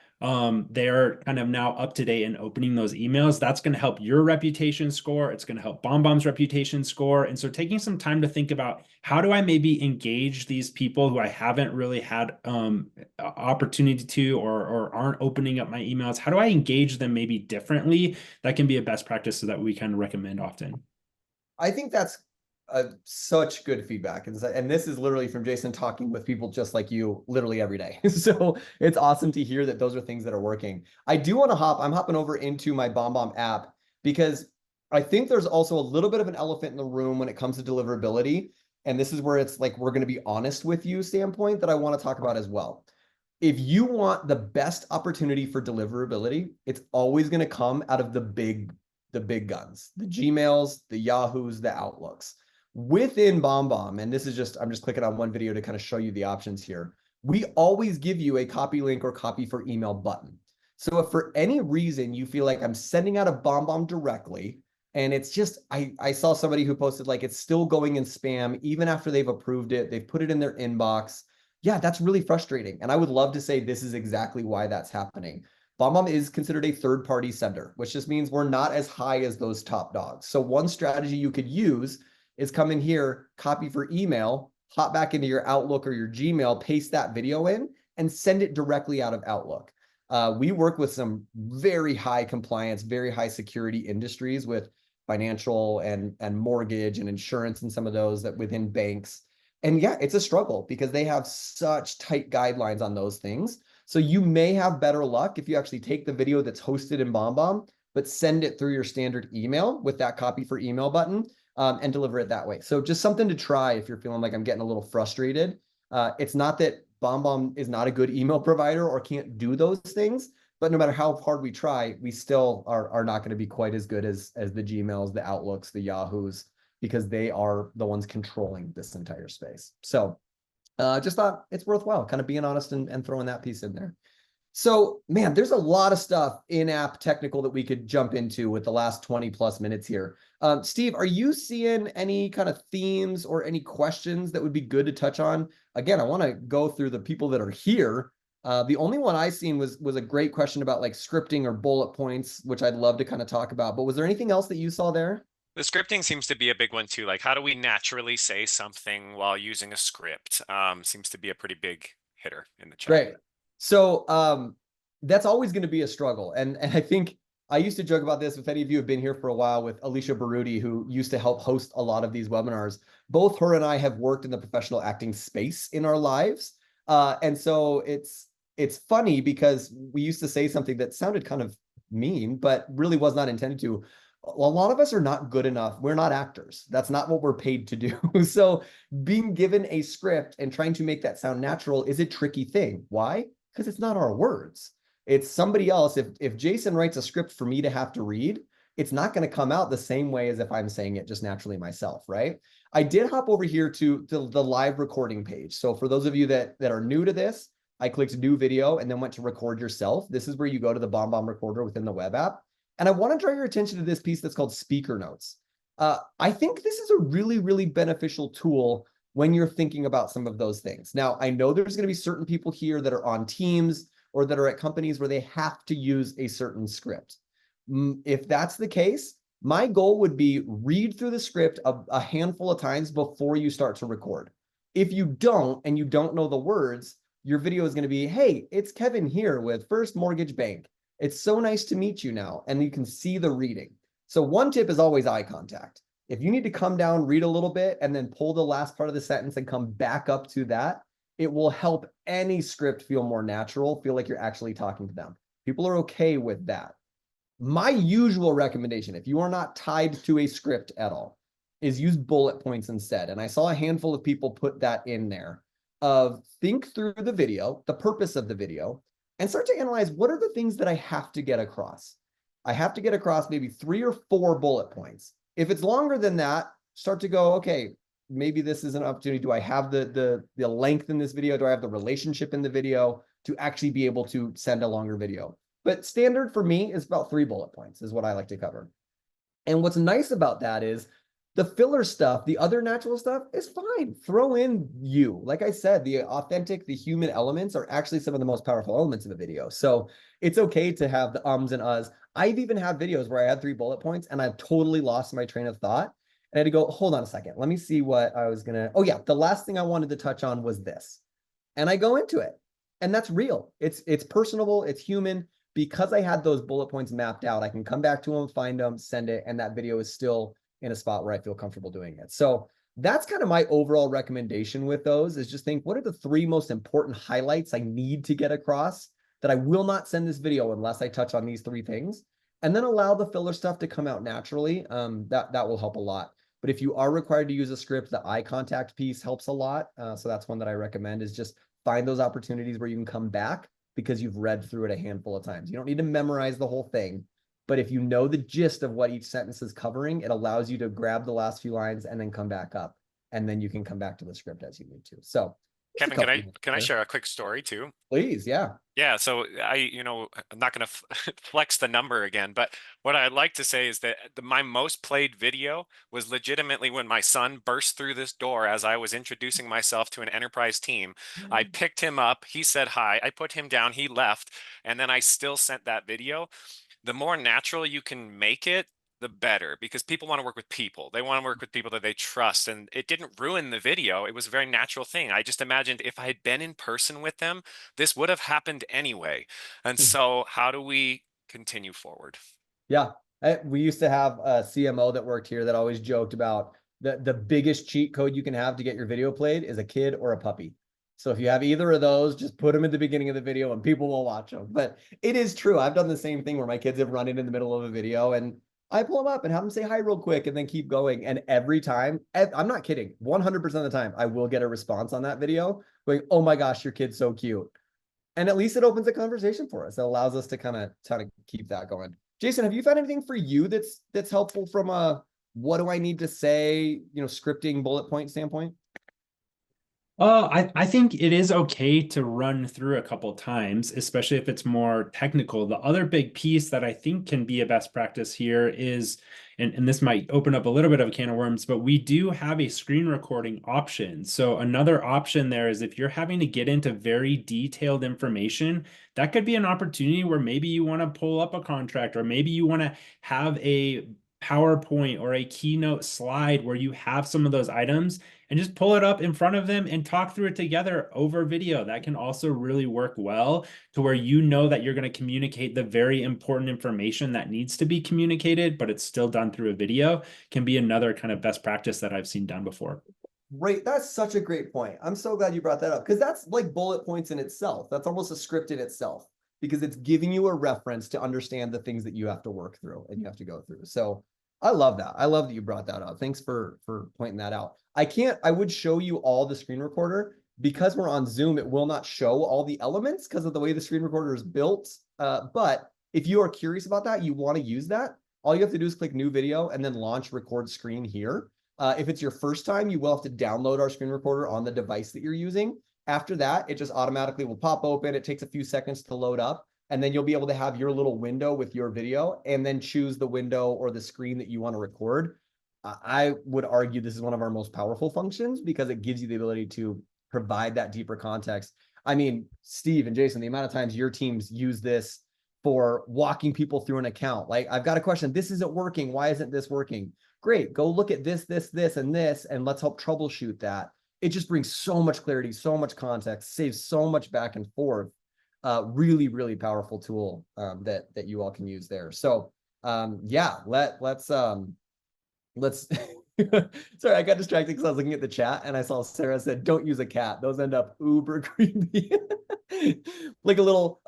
they're kind of now up to date and opening those emails. That's going to help your reputation score. It's going to help BombBomb's reputation score. And so taking some time to think about, how do I maybe engage these people who I haven't really had opportunity to, or aren't opening up my emails? How do I engage them maybe differently? That can be a best practice that we kind of recommend often. I think that's such good feedback. And this is literally from Jason talking with people just like you literally every day. So it's awesome to hear that those are things that are working. I do want to I'm hopping over into my BombBomb app because I think there's also a little bit of an elephant in the room when it comes to deliverability. And this is where it's like, we're going to be honest with you standpoint that I want to talk about as well. If you want the best opportunity for deliverability, it's always going to come out of the big guns, the Gmails, the Yahoos, the Outlooks. Within BombBomb, and this is just, I'm just clicking on one video to kind of show you the options here. We always give you a copy link or copy for email button. So if for any reason you feel like I'm sending out a BombBomb directly, and it's just, I saw somebody who posted like it's still going in spam, even after they've approved it, they've put it in their inbox. Yeah, that's really frustrating. And I would love to say this is exactly why that's happening. BombBomb is considered a third-party sender, which just means we're not as high as those top dogs. So one strategy you could use is come in here, copy for email, hop back into your Outlook or your Gmail, paste that video in, and send it directly out of Outlook. We work with some very high compliance, very high security industries with financial and mortgage and insurance and some of those that within banks. And yeah, it's a struggle because they have such tight guidelines on those things. So you may have better luck if you actually take the video that's hosted in BombBomb, but send it through your standard email with that copy for email button and deliver it that way. So just something to try if you're feeling like I'm getting a little frustrated. It's not that BombBomb is not a good email provider or can't do those things, but no matter how hard we try, we still are not going to be quite as good as the Gmails, the Outlooks, the Yahoos, because they are the ones controlling this entire space. So just thought it's worthwhile kind of being honest and throwing that piece in there. So, man, there's a lot of stuff in-app technical that we could jump into with the last 20 plus minutes here. Steve, are you seeing any kind of themes or any questions that would be good to touch on? Again, I want to go through the people that are here. The only one I seen was a great question about like scripting or bullet points, which I'd love to kind of talk about. But was there anything else that you saw there? The scripting seems to be a big one too. Like, how do we naturally say something while using a script? Seems to be a pretty big hitter in the chat. Great. So that's always going to be a struggle. And I think I used to joke about this. If any of you have been here for a while with Alicia Baruti, who used to help host a lot of these webinars, both her and I have worked in the professional acting space in our lives. And so it's funny because we used to say something that sounded kind of mean, but really was not intended to. a lot of us are not good enough. We're not actors. That's not what we're paid to do. So being given a script and trying to make that sound natural is a tricky thing. Why? Because it's not our words. It's somebody else. If Jason writes a script for me to have to read, it's not going to come out the same way as if I'm saying it just naturally myself, right? I did hop over here to the live recording page. So for those of you that are new to this, I clicked new video and then went to record yourself. This is where you go to the BombBomb recorder within the web app. And I want to draw your attention to this piece that's called speaker notes. I think this is a really, really beneficial tool when you're thinking about some of those things. Now, I know there's going to be certain people here that are on teams or that are at companies where they have to use a certain script. If that's the case, my goal would be read through the script a handful of times before you start to record. If you don't, and you don't know the words, your video is going to be, hey, it's Kevin here with First Mortgage Bank. It's so nice to meet you now. And you can see the reading. So one tip is always eye contact. If you need to come down, read a little bit, and then pull the last part of the sentence and come back up to that, it will help any script feel more natural, feel like you're actually talking to them. People are okay with that. My usual recommendation, if you are not tied to a script at all, is use bullet points instead. And I saw a handful of people put that in there of think through the video, the purpose of the video, and start to analyze what are the things that I have to get across. I have to get across maybe 3 or 4 bullet points. If it's longer than that, start to go, okay, maybe this is an opportunity. Do I have the length in this video? Do I have the relationship in the video to actually be able to send a longer video? But standard for me is about 3 bullet points is what I like to cover. And what's nice about that is the filler stuff, the other natural stuff is fine. Throw in you. Like I said, the authentic, the human elements are actually some of the most powerful elements of a video. So it's okay to have the ums and uhs. I've even had videos where I had 3 bullet points and I've totally lost my train of thought. And I had to go, hold on a second. Let me see what I was going to. Oh yeah, the last thing I wanted to touch on was this. And I go into it. And that's real. It's personable. It's human. Because I had those bullet points mapped out, I can come back to them, find them, send it, and that video is still in a spot where I feel comfortable doing it. So that's kind of my overall recommendation with those is just think, what are the 3 most important highlights I need to get across that I will not send this video unless I touch on these 3 things, and then allow the filler stuff to come out naturally. That will help a lot. But if you are required to use a script, the eye contact piece helps a lot. So that's one that I recommend is just find those opportunities where you can come back because you've read through it a handful of times. You don't need to memorize the whole thing, but if you know the gist of what each sentence is covering, it allows you to grab the last few lines and then come back up, and then you can come back to the script as you need to. So Kevin, can I share a quick story too? Please, yeah. Yeah, so I'm not going to flex the number again, but what I'd like to say is that my most played video was legitimately when my son burst through this door as I was introducing myself to an enterprise team. I picked him up, he said hi, I put him down, he left, and then I still sent that video. The more natural you can make it, the better, because people want to work with people. They want to work with people that they trust, and it didn't ruin the video. It was a very natural thing. I just imagined if I had been in person with them, this would have happened anyway. And so how do we continue forward? Yeah. We used to have a CMO that worked here that always joked about the biggest cheat code you can have to get your video played is a kid or a puppy. So if you have either of those, just put them at the beginning of the video and people will watch them. But it is true. I've done the same thing where my kids have run in the middle of a video and I pull them up and have them say hi real quick and then keep going. And every time, I'm not kidding, 100% of the time, I will get a response on that video going, oh my gosh, your kid's so cute. And at least it opens a conversation for us. It allows us to kind of keep that going. Jason, have you found anything for you that's helpful from a what do I need to say, scripting bullet point standpoint? I think it is okay to run through a couple times, especially if it's more technical. The other big piece that I think can be a best practice here is, and this might open up a little bit of a can of worms, but we do have a screen recording option. So another option there is if you're having to get into very detailed information, that could be an opportunity where maybe you want to pull up a contract, or maybe you want to have a PowerPoint or a keynote slide where you have some of those items and just pull it up in front of them and talk through it together over video. That can also really work well to where you know that you're going to communicate the very important information that needs to be communicated, but it's still done through a video. Can be another kind of best practice that I've seen done before. Great. That's such a great point. I'm so glad you brought that up because that's like bullet points in itself. That's almost a script in itself because it's giving you a reference to understand the things that you have to work through and you have to go through. So I love that. I love that you brought that up. Thanks for pointing that out. I would show you all the screen recorder. Because we're on Zoom, it will not show all the elements because of the way the screen recorder is built. But if you are curious about that, you want to use that, all you have to do is click new video and then launch record screen here. If it's your first time, you will have to download our screen recorder on the device that you're using. After that, it just automatically will pop open. It takes a few seconds to load up, and then you'll be able to have your little window with your video and then choose the window or the screen that you want to record. I would argue this is one of our most powerful functions because it gives you the ability to provide that deeper context. I mean, Steve and Jason, the amount of times your teams use this for walking people through an account. Like, I've got a question. This isn't working. Why isn't this working? Great. Go look at this, and this, and let's help troubleshoot that. It just brings so much clarity, so much context, saves so much back and forth. Really, really powerful tool that you all can use there. So yeah, let's sorry, I got distracted because I was looking at the chat and I saw Sarah said, don't use a cat. Those end up uber creepy. Like a little,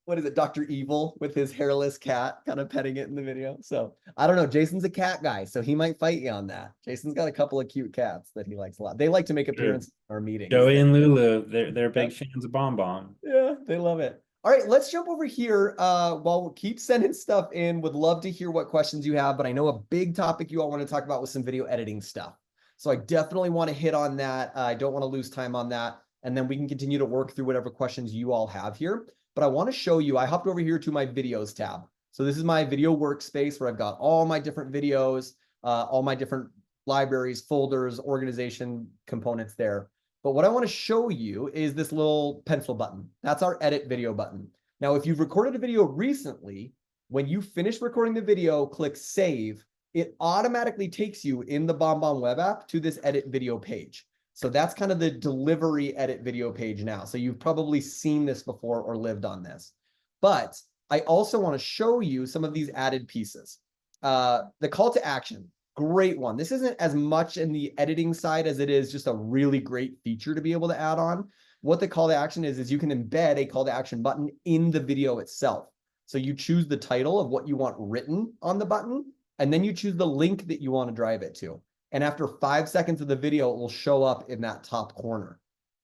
what is it, Dr. Evil with his hairless cat kind of petting it in the video. So I don't know. Jason's a cat guy, so he might fight you on that. Jason's got a couple of cute cats that he likes a lot. They like to make appearances in our meetings. Joey and Lulu, they're big fans of BombBomb. Yeah, they love it. All right, let's jump over here. While we'll keep sending stuff in, would love to hear what questions you have, but I know a big topic you all want to talk about was some video editing stuff. So I definitely want to hit on that. I don't want to lose time on that. And then we can continue to work through whatever questions you all have here. But I want to show you, I hopped over here to my videos tab. So this is my video workspace where I've got all my different videos, all my different libraries, folders, organization components there. But what I want to show you is this little pencil button. That's our edit video button. Now, if you've recorded a video recently, when you finish recording the video, click save, it automatically takes you in the BombBomb web app to this edit video page. So that's kind of the delivery edit video page now. So you've probably seen this before or lived on this. But I also want to show you some of these added pieces. The call to action. Great one. This isn't as much in the editing side as it is just a really great feature to be able to add on. What the call to action is you can embed a call to action button in the video itself. So you choose the title of what you want written on the button, and then you choose the link that you want to drive it to. And after 5 seconds of the video, it will show up in that top corner.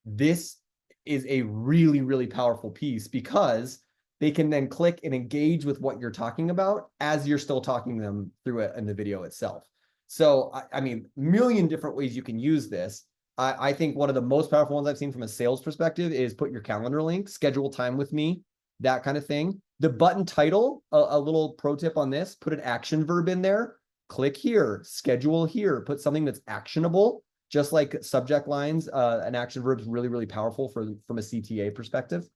This is a really, really powerful piece because they can then click and engage with what you're talking about as you're still talking them through it in the video itself. So, I mean, a million different ways you can use this. I think one of the most powerful ones I've seen from a sales perspective is put your calendar link, schedule time with me, that kind of thing. The button title, a little pro tip on this, put an action verb in there, click here, schedule here, put something that's actionable, just like subject lines. An action verb is really, really powerful from a CTA perspective.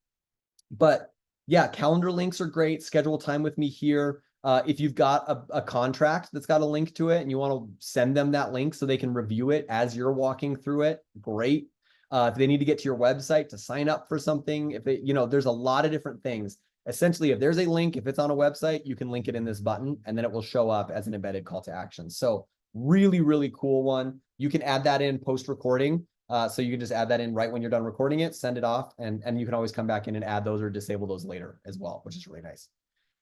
But yeah, calendar links are great. Schedule time with me here. If you've got a contract that's got a link to it and you want to send them that link so they can review it as you're walking through it, great. If they need to get to your website to sign up for something, if they, there's a lot of different things. Essentially, if there's a link, if it's on a website, you can link it in this button and then it will show up as an embedded call to action. So really, really cool one. You can add that in post-recording. So you can just add that in right when you're done recording it, send it off, and you can always come back in and add those or disable those later as well, which is really nice.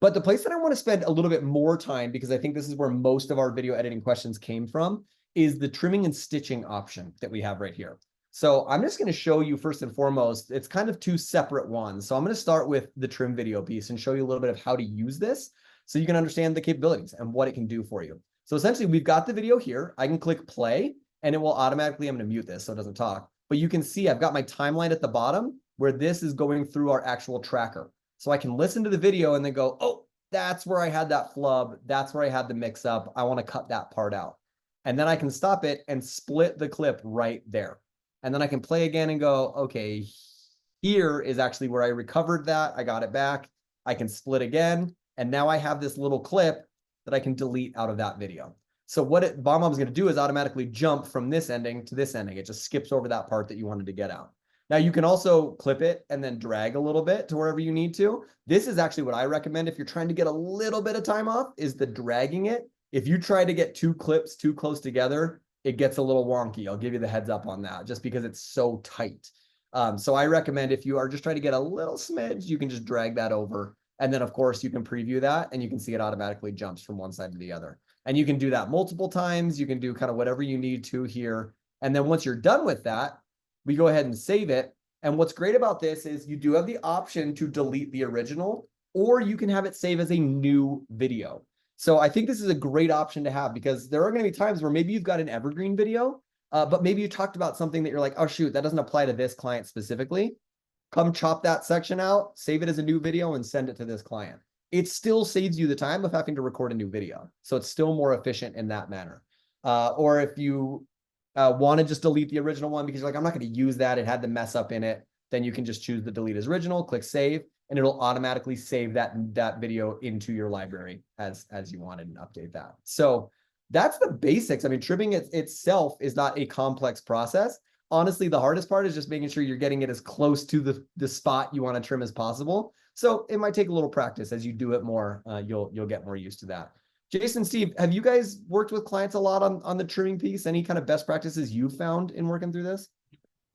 But the place that I want to spend a little bit more time, because I think this is where most of our video editing questions came from, is the trimming and stitching option that we have right here. So I'm just going to show you first and foremost, it's kind of two separate ones. So I'm going to start with the trim video piece and show you a little bit of how to use this so you can understand the capabilities and what it can do for you. So essentially, we've got the video here. I can click play and it will automatically, I'm going to mute this so it doesn't talk. But you can see I've got my timeline at the bottom where this is going through our actual tracker. So I can listen to the video and then go, oh, that's where I had that flub. That's where I had the mix up. I want to cut that part out. And then I can stop it and split the clip right there. And then I can play again and go, okay, here is actually where I recovered that. I got it back. I can split again. And now I have this little clip that I can delete out of that video. So what BombBomb is going to do is automatically jump from this ending to this ending. It just skips over that part that you wanted to get out. Now you can also clip it and then drag a little bit to wherever you need to. This is actually what I recommend if you're trying to get a little bit of time off, is the dragging it. If you try to get two clips too close together, it gets a little wonky. I'll give you the heads up on that just because it's so tight. So I recommend if you are just trying to get a little smidge, you can just drag that over. And then of course you can preview that and you can see it automatically jumps from one side to the other. And you can do that multiple times. You can do kind of whatever you need to here. And then once you're done with that, we go ahead and save it. And what's great about this is you do have the option to delete the original, or you can have it save as a new video. So I think this is a great option to have, because there are going to be times where maybe you've got an evergreen video, but maybe you talked about something that you're like, oh shoot, that doesn't apply to this client specifically. Come chop that section out, save it as a new video, and send it to this client. It still saves you the time of having to record a new video. So it's still more efficient in that manner. Or if you want to just delete the original one because you're like, I'm not going to use that, it had the mess up in it, then you can just choose the delete as original, click save, and it'll automatically save that video into your library as you wanted and update that. So that's the basics. I mean, trimming itself is not a complex process. Honestly, the hardest part is just making sure you're getting it as close to the spot you want to trim as possible. So it might take a little practice. As you do it more, you'll get more used to that. Jason, Steve, have you guys worked with clients a lot on the trimming piece? Any kind of best practices you've found in working through this?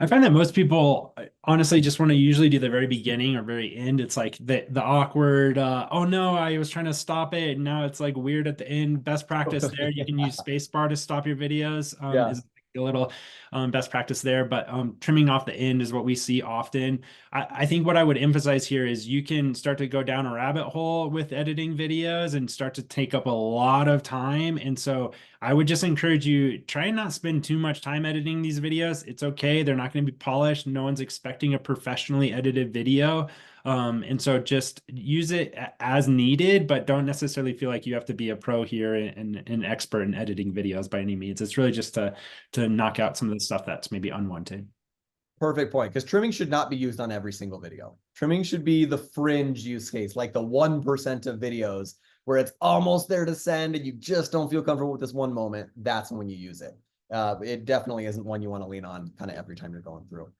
I find that most people honestly just want to usually do the very beginning or very end. It's like the awkward, oh no, I was trying to stop it, and now it's like weird at the end. Best practice there. You can use spacebar to stop your videos. Yeah. Is a little best practice there, but trimming off the end is what we see often. I think what I would emphasize here is you can start to go down a rabbit hole with editing videos and start to take up a lot of time. And so I would just encourage you, try and not spend too much time editing these videos. It's okay. They're not going to be polished. No one's expecting a professionally edited video. And so just use it as needed, but don't necessarily feel like you have to be a pro here and an expert in editing videos by any means. It's really just to knock out some of the stuff that's maybe unwanted. Perfect point, because trimming should not be used on every single video. Trimming should be the fringe use case, like the 1% of videos where it's almost there to send and you just don't feel comfortable with this one moment. That's when you use it. It definitely isn't one you want to lean on kind of every time you're going through.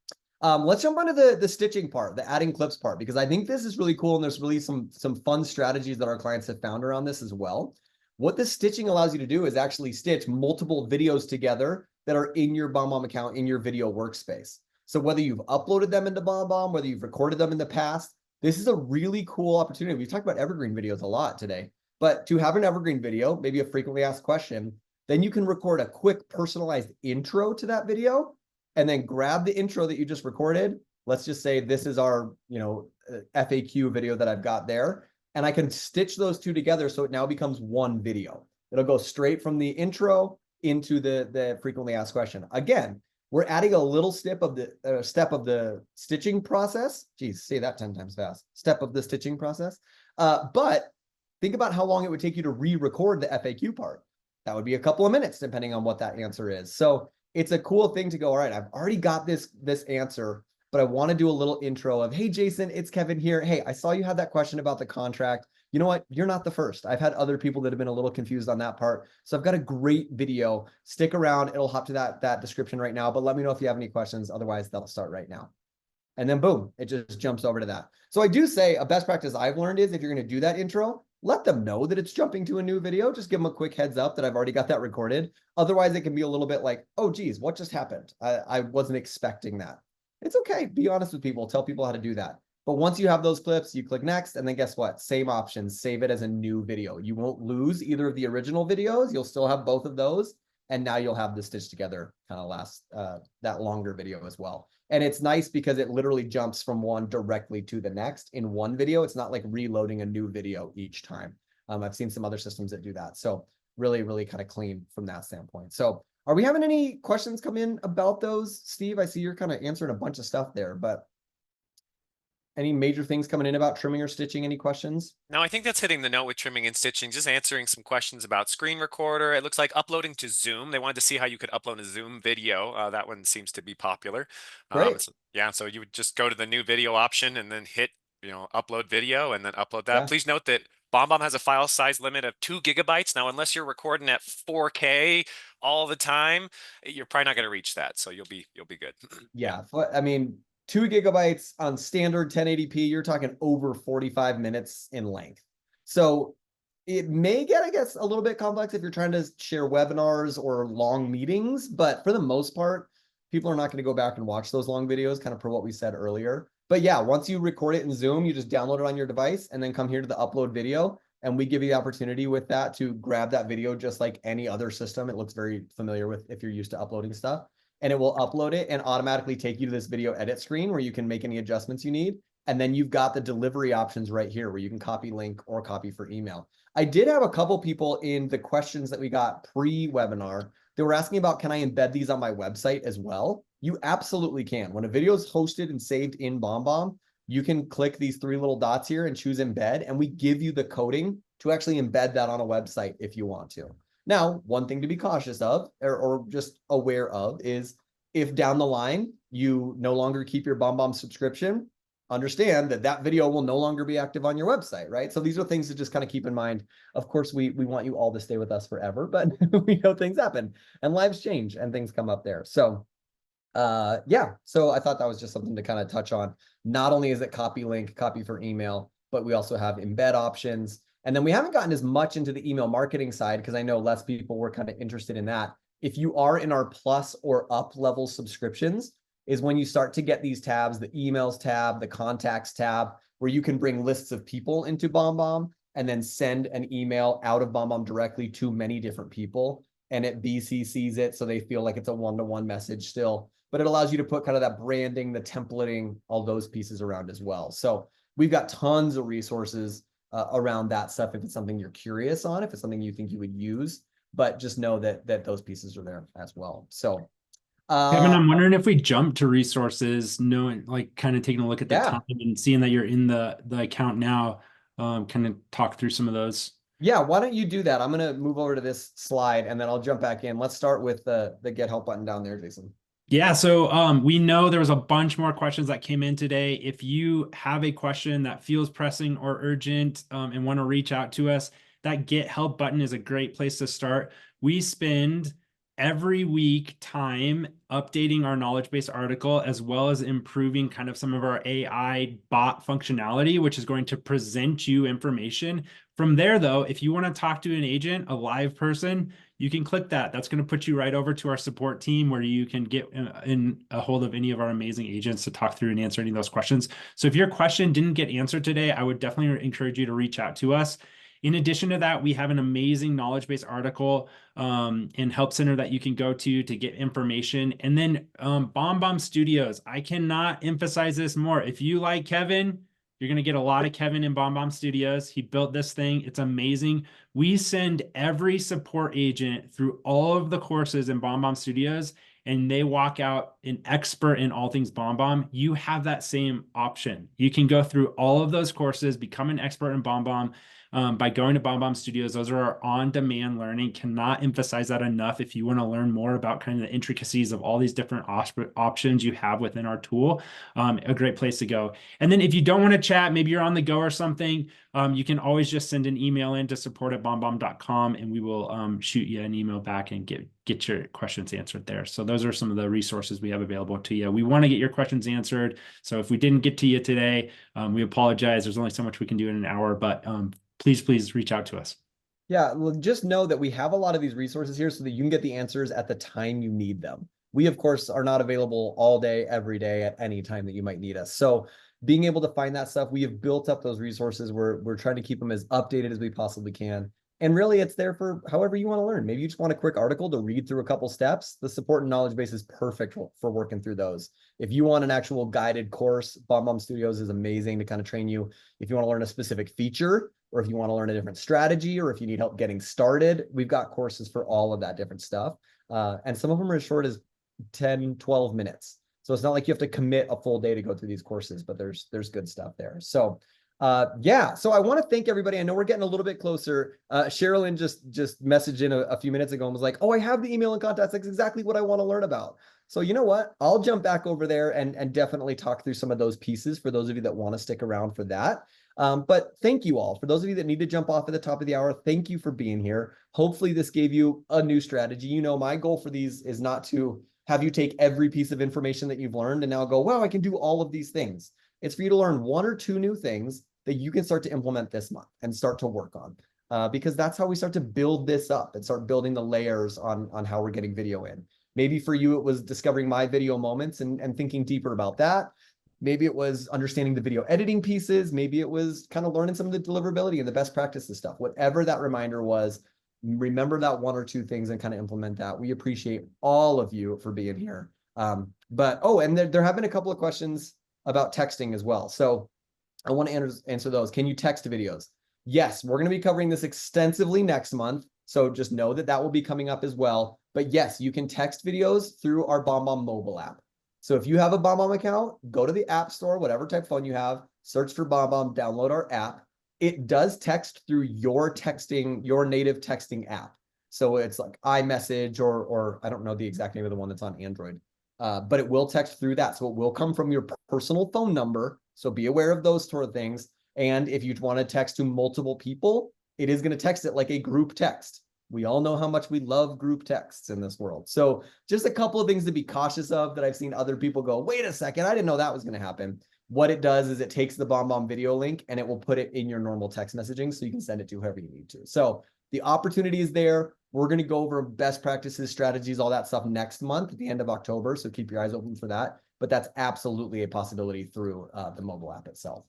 Let's jump onto the stitching part, the adding clips part, because I think this is really cool. And there's really some fun strategies that our clients have found around this as well. What the stitching allows you to do is actually stitch multiple videos together that are in your BombBomb account, in your video workspace. So whether you've uploaded them into BombBomb, whether you've recorded them in the past, this is a really cool opportunity. We've talked about evergreen videos a lot today, but to have an evergreen video, maybe a frequently asked question, then you can record a quick personalized intro to that video and then grab the intro that you just recorded. Let's just say this is our, FAQ video that I've got there, and I can stitch those two together so it now becomes one video. It'll go straight from the intro into the frequently asked question. Again, we're adding a little step of the stitching process. Geez, say that 10 times fast. Step of the stitching process. But think about how long it would take you to re-record the FAQ part. That would be a couple of minutes, depending on what that answer is. So it's a cool thing to go, all right, I've already got this answer, but I want to do a little intro of, hey, Jason, it's Kevin here. Hey, I saw you had that question about the contract. You know what? You're not the first. I've had other people that have been a little confused on that part. So I've got a great video. Stick around. It'll hop to that description right now, but let me know if you have any questions. Otherwise, that'll start right now. And then boom, it just jumps over to that. So I do say a best practice I've learned is if you're going to do that intro, let them know that it's jumping to a new video. Just give them a quick heads up that I've already got that recorded. Otherwise, it can be a little bit like, oh, geez, what just happened? I wasn't expecting that. It's okay. Be honest with people. Tell people how to do that. But once you have those clips, you click next, and then guess what? Same options. Save it as a new video. You won't lose either of the original videos. You'll still have both of those. And now you'll have the stitched together kind of last, that longer video as well. And it's nice because it literally jumps from one directly to the next in one video. It's not like reloading a new video each time. I've seen some other systems that do that. So really, really kind of clean from that standpoint. So are we having any questions come in about those, Steve? I see you're kind of answering a bunch of stuff there, but any major things coming in about trimming or stitching? Any questions? No, I think that's hitting the note with trimming and stitching, just answering some questions about screen recorder. It looks like uploading to Zoom. They wanted to see how you could upload a Zoom video. That one seems to be popular. Great. Yeah, so you would just go to the new video option and then hit, upload video and then upload that. Yeah. Please note that BombBomb has a file size limit of 2 GB. Now, unless you're recording at 4K all the time, you're probably not going to reach that. So you'll be good. Yeah. I mean, 2 GB on standard 1080p, you're talking over 45 minutes in length. So it may get, I guess, a little bit complex if you're trying to share webinars or long meetings, but for the most part, people are not going to go back and watch those long videos, kind of per what we said earlier. But yeah, once you record it in Zoom, you just download it on your device and then come here to the upload video, And we give you the opportunity with that to grab that video just like any other system. It looks very familiar with if you're used to uploading stuff. And it will upload it and automatically take you to this video edit screen where you can make any adjustments you need. And then you've got the delivery options right here where you can copy link or copy for email. I did have a couple people in the questions that we got pre-webinar. They were asking about, can I embed these on my website as well? You absolutely can. When a video is hosted and saved in BombBomb, you can click these three little dots here and choose embed, and we give you the coding to actually embed that on a website if you want to. Now, one thing to be cautious of or just aware of is if down the line you no longer keep your BombBomb subscription, understand that that video will no longer be active on your website, right? So these are things to just kind of keep in mind. Of course, we want you all to stay with us forever, but we know things happen and lives change and things come up there. So yeah, so I thought that was just something to kind of touch on. Not only is it copy link, copy for email, but we also have embed options. And then we haven't gotten as much into the email marketing side because I know less people were kind of interested in that. If you are in our plus or up level subscriptions, is when you start to get these tabs, the emails tab, the contacts tab, where you can bring lists of people into BombBomb and then send an email out of BombBomb directly to many different people. And it BCCs it so they feel like it's a one-to-one message still. But it allows you to put kind of that branding, the templating, all those pieces around as well. So we've got tons of resources around that stuff if it's something you're curious on, if it's something you think you would use. But just know that those pieces are there as well. So Kevin, I'm wondering if we jump to resources, knowing like kind of taking a look at the time and seeing that you're in the account now, kind of talk through some of those. Yeah, why don't you do that? I'm going to move over to this slide and then I'll jump back in. Let's start with the get help button down there, Jason. Yeah, so we know there was a bunch more questions that came in today. If you have a question that feels pressing or urgent and want to reach out to us, that get help button is a great place to start. We spend every week time updating our knowledge base article as well as improving kind of some of our AI bot functionality, which is going to present you information. From there, though, if you want to talk to an agent, a live person, you can click that. That's going to put you right over to our support team where you can get in a hold of any of our amazing agents to talk through and answer any of those questions. So if your question didn't get answered today, I would definitely encourage you to reach out to us. In addition to that, we have an amazing knowledge base article and help center that you can go to get information. And then BombBomb Studios. I cannot emphasize this more. If you like Kevin, you're going to get a lot of Kevin in BombBomb Studios. He built this thing. It's amazing. We send every support agent through all of the courses in BombBomb Studios, and they walk out an expert in all things BombBomb. You have that same option. You can go through all of those courses, become an expert in BombBomb. By going to BombBomb Studios. Those are our on-demand learning. Cannot emphasize that enough. If you want to learn more about kind of the intricacies of all these different options you have within our tool, a great place to go. And then if you don't want to chat, maybe you're on the go or something, you can always just send an email in to support@bombbomb.com and we will shoot you an email back and get your questions answered there. So those are some of the resources we have available to you. We want to get your questions answered. So if we didn't get to you today, we apologize. There's only so much we can do in an hour, but please reach out to us. Yeah, well, just know that we have a lot of these resources here so that you can get the answers at the time you need them. We, of course, are not available all day, every day, at any time that you might need us. So being able to find that stuff, we have built up those resources. We're trying to keep them as updated as we possibly can. And really, it's there for however you want to learn. Maybe you just want a quick article to read through a couple steps. The support and knowledge base is perfect for working through those. If you want an actual guided course, BombBomb Studios is amazing to kind of train you. If you want to learn a specific feature, or if you want to learn a different strategy, or if you need help getting started, we've got courses for all of that different stuff. And some of them are as short as 10, 12 minutes. So it's not like you have to commit a full day to go through these courses, but there's good stuff there. So yeah, so I want to thank everybody. I know we're getting a little bit closer. Sherilyn just messaged in a few minutes ago and was like, oh, I have the email and contacts. That's exactly what I want to learn about. So you know what? I'll jump back over there and definitely talk through some of those pieces for those of you that want to stick around for that. But thank you all. For those of you that need to jump off at the top of the hour, thank you for being here. Hopefully this gave you a new strategy. You know, my goal for these is not to have you take every piece of information that you've learned and now go, wow, I can do all of these things. It's for you to learn one or two new things that you can start to implement this month and start to work on. Because that's how we start to build this up and start building the layers on how we're getting video in. Maybe for you, it was discovering my video moments and thinking deeper about that. Maybe it was understanding the video editing pieces. Maybe it was kind of learning some of the deliverability and the best practices stuff. Whatever that reminder was, remember that one or two things and kind of implement that. We appreciate all of you for being here. And there have been a couple of questions about texting as well. So I want to answer those. Can you text videos? Yes, we're going to be covering this extensively next month. So just know that that will be coming up as well. But yes, you can text videos through our BombBomb mobile app. So if you have a BombBomb account, go to the App Store, whatever type phone you have, search for BombBomb, download our app. It does text through your native texting app. So it's like iMessage or I don't know the exact name of the one that's on Android, but it will text through that. So it will come from your personal phone number. So be aware of those sort of things. And if you want to text to multiple people, it is going to text it like a group text. We all know how much we love group texts in this world. So just a couple of things to be cautious of that I've seen other people go, wait a second, I didn't know that was going to happen. What it does is it takes the BombBomb video link and it will put it in your normal text messaging so you can send it to whoever you need to. So the opportunity is there. We're going to go over best practices, strategies, all that stuff next month at the end of October. So keep your eyes open for that. But that's absolutely a possibility through the mobile app itself.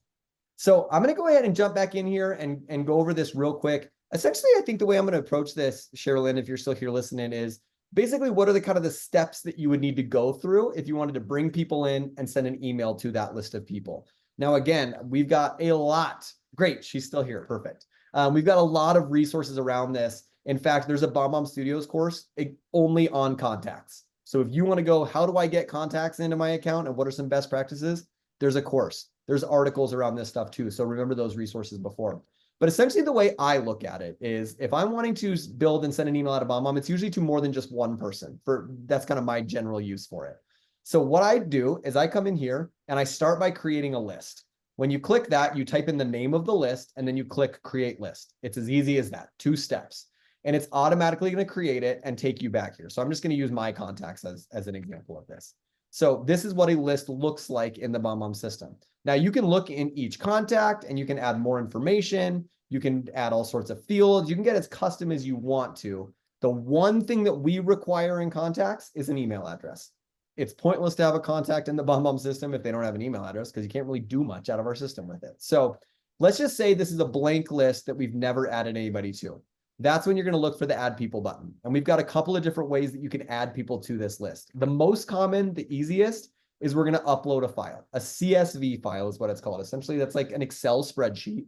So I'm going to go ahead and jump back in here and go over this real quick. Essentially, I think the way I'm going to approach this, Sherilyn, if you're still here listening, is basically what are the kind of the steps that you would need to go through if you wanted to bring people in and send an email to that list of people. Now, again, we've got a lot. Great. She's still here. Perfect. We've got a lot of resources around this. In fact, there's a BombBomb Studios course only on contacts. So if you want to go, how do I get contacts into my account and what are some best practices? There's a course. There's articles around this stuff too. So remember those resources before. But essentially the way I look at it is if I'm wanting to build and send an email out of BombBomb, it's usually to more than just one person. That's kind of my general use for it. So what I do is I come in here and I start by creating a list. When you click that, you type in the name of the list and then you click create list. It's as easy as that, 2 steps. And it's automatically going to create it and take you back here. So I'm just going to use my contacts as an example of this. So this is what a list looks like in the BombBomb system. Now you can look in each contact and you can add more information. You can add all sorts of fields. You can get as custom as you want to. The one thing that we require in contacts is an email address. It's pointless to have a contact in the BombBomb system if they don't have an email address because you can't really do much out of our system with it. So let's just say this is a blank list that we've never added anybody to. That's when you're going to look for the add people button. And we've got a couple of different ways that you can add people to this list. The most common, the easiest, is we're going to upload a file. A CSV file is what it's called. Essentially, that's like an Excel spreadsheet,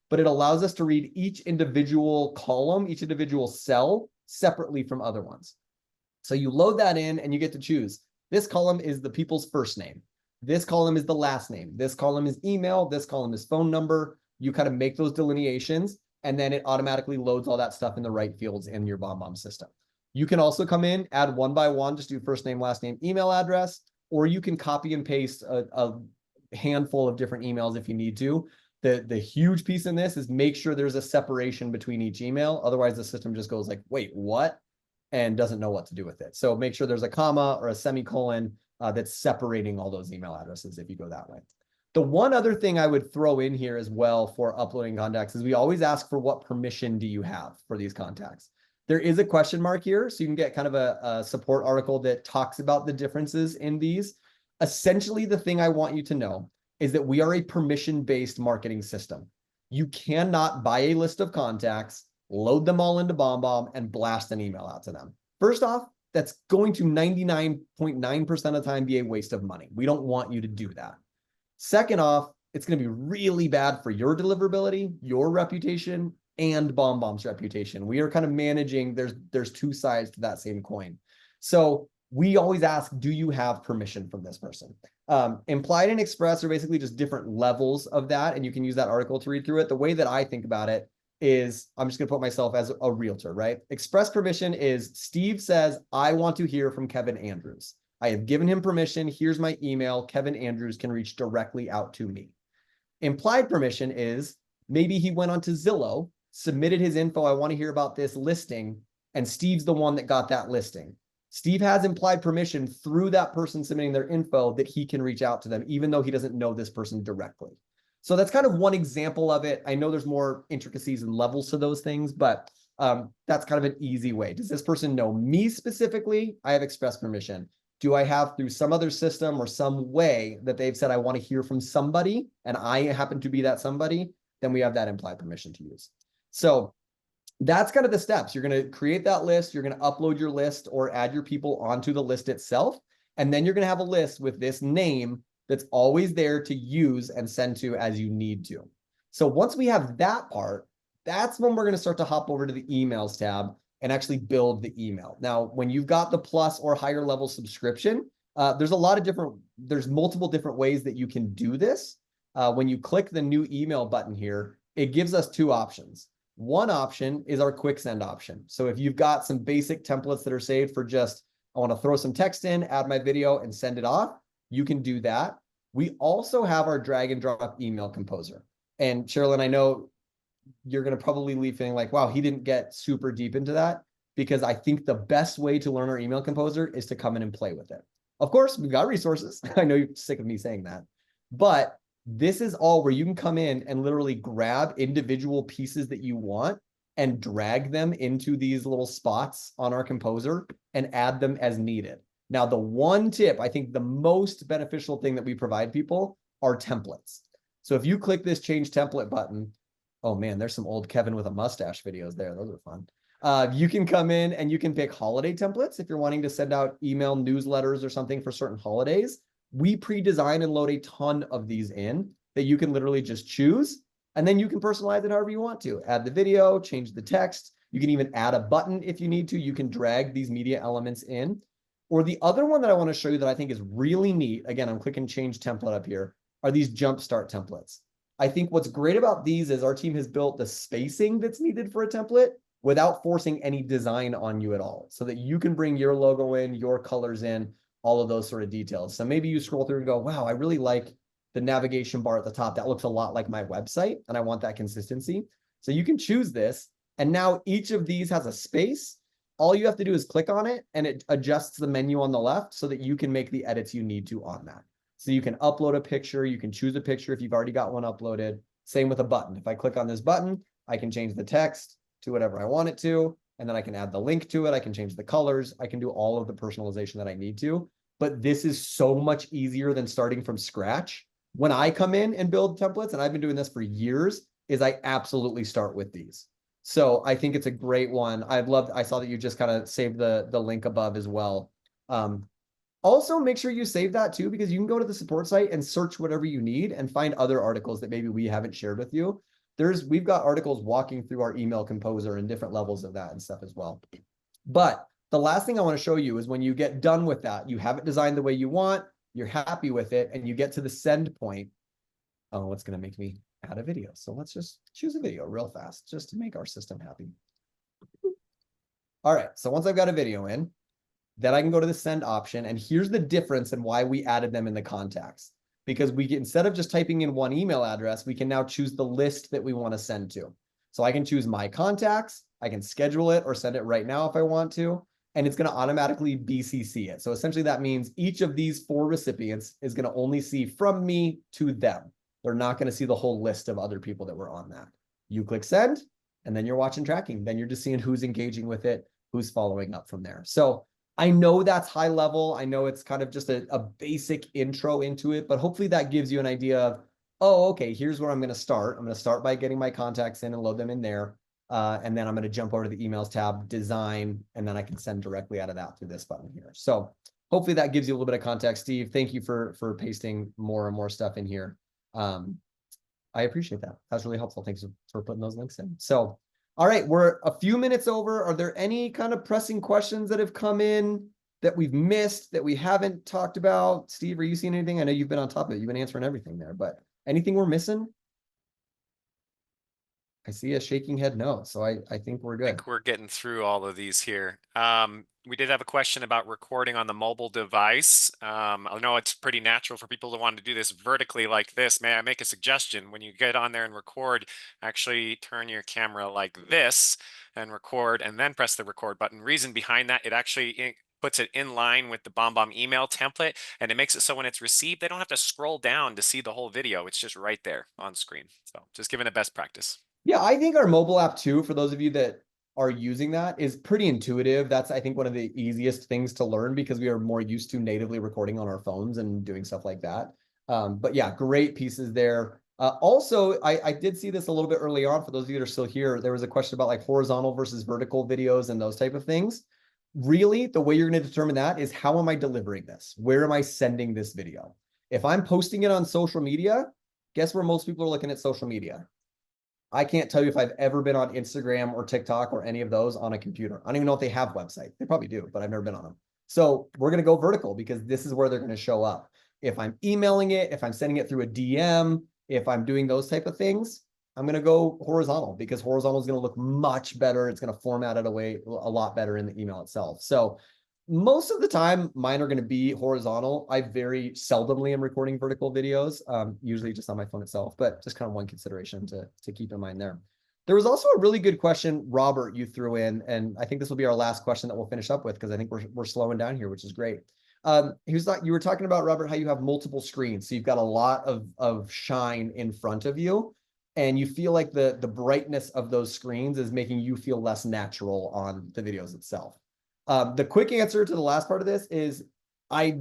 but it allows us to read each individual column, each individual cell separately from other ones. So you load that in and you get to choose. This column is the people's first name. This column is the last name. This column is email. This column is phone number. You kind of make those delineations. And then it automatically loads all that stuff in the right fields in your BombBomb system. You can also come in, add one by one, just do first name, last name, email address, or you can copy and paste a handful of different emails if you need to. The huge piece in this is make sure there's a separation between each email. Otherwise, the system just goes like, wait, what? And doesn't know what to do with it. So make sure there's a comma or a semicolon that's separating all those email addresses if you go that way. The one other thing I would throw in here as well for uploading contacts is we always ask for what permission do you have for these contacts. There is a question mark here, so you can get kind of a support article that talks about the differences in these. Essentially, the thing I want you to know is that we are a permission-based marketing system. You cannot buy a list of contacts, load them all into BombBomb, and blast an email out to them. First off, that's going to 99.9% of the time be a waste of money. We don't want you to do that. Second off, it's going to be really bad for your deliverability, your reputation, and BombBomb's reputation. We are kind of managing, there's 2 sides to that same coin. So we always ask, do you have permission from this person? Implied and express are basically just different levels of that, and you can use that article to read through it. The way that I think about it is, I'm just going to put myself as a realtor, right? Express permission is Steve says, I want to hear from Kevin Andrews. I have given him permission. Here's my email. Kevin Andrews can reach directly out to me. Implied permission is maybe he went onto Zillow, submitted his info. I want to hear about this listing. And Steve's the one that got that listing. Steve has implied permission through that person submitting their info that he can reach out to them, even though he doesn't know this person directly. So that's kind of one example of it. I know there's more intricacies and levels to those things, but that's kind of an easy way. Does this person know me specifically? I have express permission. do I have through some other system or some way that they've said, I want to hear from somebody, and I happen to be that somebody, then we have that implied permission to use. So that's kind of the steps. You're going to create that list. You're going to upload your list or add your people onto the list itself. And then you're going to have a list with this name that's always there to use and send to as you need to. So once we have that part, that's when we're going to start to hop over to the emails tab and actually build the email. Now, when you've got the plus or higher level subscription, there's multiple different ways that you can do this. When you click the new email button here, it gives us two options. One option is our quick send option. So if you've got some basic templates that are saved for just, I want to throw some text in, add my video and send it off, you can do that. We also have our drag and drop email composer. And Sherilyn, I know you're going to probably leave feeling like, wow, he didn't get super deep into that, because I think the best way to learn our email composer is to come in and play with it. Of course, we've got resources. I know you're sick of me saying that, but this is all where you can come in and literally grab individual pieces that you want and drag them into these little spots on our composer and add them as needed. Now, the one tip, I think the most beneficial thing that we provide people are templates. So if you click this change template button, oh man, there's some old Kevin with a mustache videos there. Those are fun. You can come in and you can pick holiday templates if you're wanting to send out email newsletters or something for certain holidays. We pre-design and load a ton of these in that you can literally just choose, and then you can personalize it however you want to. Add the video, change the text. You can even add a button if you need to. You can drag these media elements in. Or the other one that I want to show you that I think is really neat, again, I'm clicking change template up here, are these jumpstart templates. I think what's great about these is our team has built the spacing that's needed for a template without forcing any design on you at all, so that you can bring your logo in, your colors in, all of those sort of details. So maybe you scroll through and go, wow, I really like the navigation bar at the top. That looks a lot like my website, and I want that consistency. So you can choose this, and now each of these has a space. All you have to do is click on it, and it adjusts the menu on the left so that you can make the edits you need to on that. So you can upload a picture. You can choose a picture if you've already got one uploaded. Same with a button. If I click on this button, I can change the text to whatever I want it to, and then I can add the link to it. I can change the colors. I can do all of the personalization that I need to. But this is so much easier than starting from scratch. When I come in and build templates, and I've been doing this for years, is I absolutely start with these. So I think it's a great one. I saw that you just kind of saved the link above as well. Also, make sure you save that too, because you can go to the support site and search whatever you need and find other articles that maybe we haven't shared with you. We've got articles walking through our email composer and different levels of that and stuff as well. But the last thing I want to show you is when you get done with that, you have it designed the way you want, you're happy with it, and you get to the send point. Oh, it's going to make me add a video. So let's just choose a video real fast just to make our system happy. All right. So once I've got a video in, then I can go to the send option. And here's the difference and why we added them in the contacts. Because instead of just typing in one email address, we can now choose the list that we want to send to. So I can choose my contacts, I can schedule it or send it right now if I want to, and it's going to automatically BCC it. So essentially that means each of these 4 recipients is going to only see from me to them. They're not going to see the whole list of other people that were on that. You click send, and then you're watching tracking. Then you're just seeing who's engaging with it, who's following up from there. So I know that's high level. I know it's kind of just a basic intro into it, but hopefully that gives you an idea of, oh, okay, here's where I'm going to start. I'm going to start by getting my contacts in and load them in there. And then I'm going to jump over to the emails tab, design, and then I can send directly out of that through this button here. So hopefully that gives you a little bit of context, Steve. Thank you for pasting more and more stuff in here. I appreciate that. That's really helpful. Thanks for putting those links in. So, all right, we're a few minutes over. Are there any kind of pressing questions that have come in that we've missed, that we haven't talked about? Steve, are you seeing anything? I know you've been on top of it. You've been answering everything there, but anything we're missing? I see a shaking head no, so I think we're I good. think we're getting through all of these here. We did have a question about recording on the mobile device. I know it's pretty natural for people to want to do this vertically like this. May I make a suggestion? When you get on there and record, actually turn your camera like this and record, and then press the record button. Reason behind that, it actually puts it in line with the BombBomb email template, and it makes it so when it's received, they don't have to scroll down to see the whole video. It's just right there on screen. So just giving a best practice. Yeah, I think our mobile app too, for those of you that are using that is pretty intuitive. That's, I think, one of the easiest things to learn because we are more used to natively recording on our phones and doing stuff like that. But yeah, great pieces there. Also, I did see this a little bit early on. For those of you that are still here, there was a question about like horizontal versus vertical videos and those type of things. Really, the way you're going to determine that is how am I delivering this? Where am I sending this video? If I'm posting it on social media, guess where most people are looking at social media? I can't tell you if I've ever been on Instagram or TikTok or any of those on a computer. I don't even know if they have websites. They probably do, but I've never been on them. So we're going to go vertical because this is where they're going to show up. If I'm emailing it, if I'm sending it through a DM, if I'm doing those type of things, I'm going to go horizontal because horizontal is going to look much better. It's going to format it away a lot better in the email itself. So most of the time, mine are going to be horizontal. I very seldomly am recording vertical videos, usually just on my phone itself, but just kind of one consideration to keep in mind there. There was also a really good question, Robert, you threw in, and I think this will be our last question that we'll finish up with because I think we're slowing down here, which is great. He was like, you were talking about, Robert, how you have multiple screens. So you've got a lot of shine in front of you, and you feel like the brightness of those screens is making you feel less natural on the videos itself. The quick answer to the last part of this is I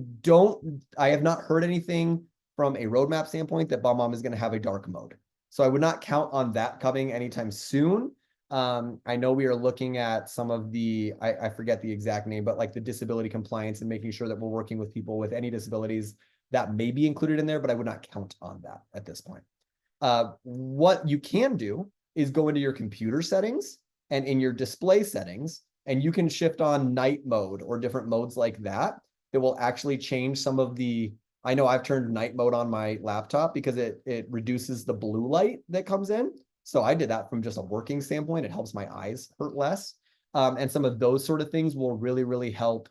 have not heard anything from a roadmap standpoint that BombBomb is going to have a dark mode. So I would not count on that coming anytime soon. I know we are looking at some of the, I forget the exact name, but like the disability compliance and making sure that we're working with people with any disabilities that may be included in there, but I would not count on that at this point. What you can do is go into your computer settings and in your display settings, and you can shift on night mode or different modes like that will actually change some of the, I know I've turned night mode on my laptop because it reduces the blue light that comes in. So I did that from just a working standpoint. It helps my eyes hurt less. And some of those sort of things will really, really help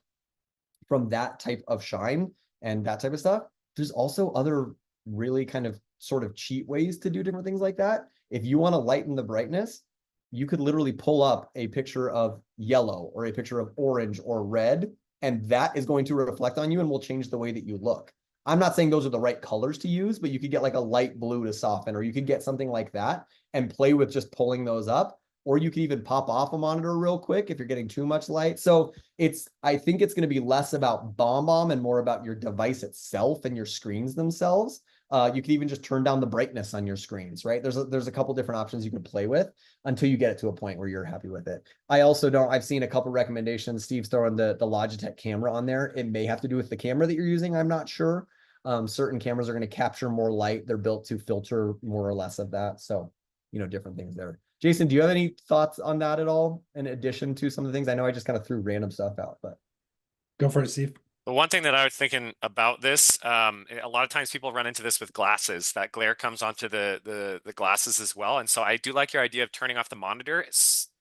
from that type of shine and that type of stuff. There's also other really kind of sort of cheat ways to do different things like that. If you want to lighten the brightness, you could literally pull up a picture of yellow or a picture of orange or red, and that is going to reflect on you and will change the way that you look. I'm not saying those are the right colors to use, but you could get like a light blue to soften, or you could get something like that and play with just pulling those up, or you could even pop off a monitor real quick if you're getting too much light. So I think it's going to be less about BombBomb and more about your device itself and your screens themselves. You can even just turn down the brightness on your screens, right? There's a couple different options you can play with until you get it to a point where you're happy with it. I've seen a couple recommendations. Steve's throwing the Logitech camera on there. It may have to do with the camera that you're using. I'm not sure. Certain cameras are going to capture more light. They're built to filter more or less of that. So, different things there. Jason, do you have any thoughts on that at all? In addition to some of the things, I know I just kind of threw random stuff out, but. Go for it, Steve. The one thing that I was thinking about this, a lot of times people run into this with glasses. That glare comes onto the glasses as well, and so I do like your idea of turning off the monitor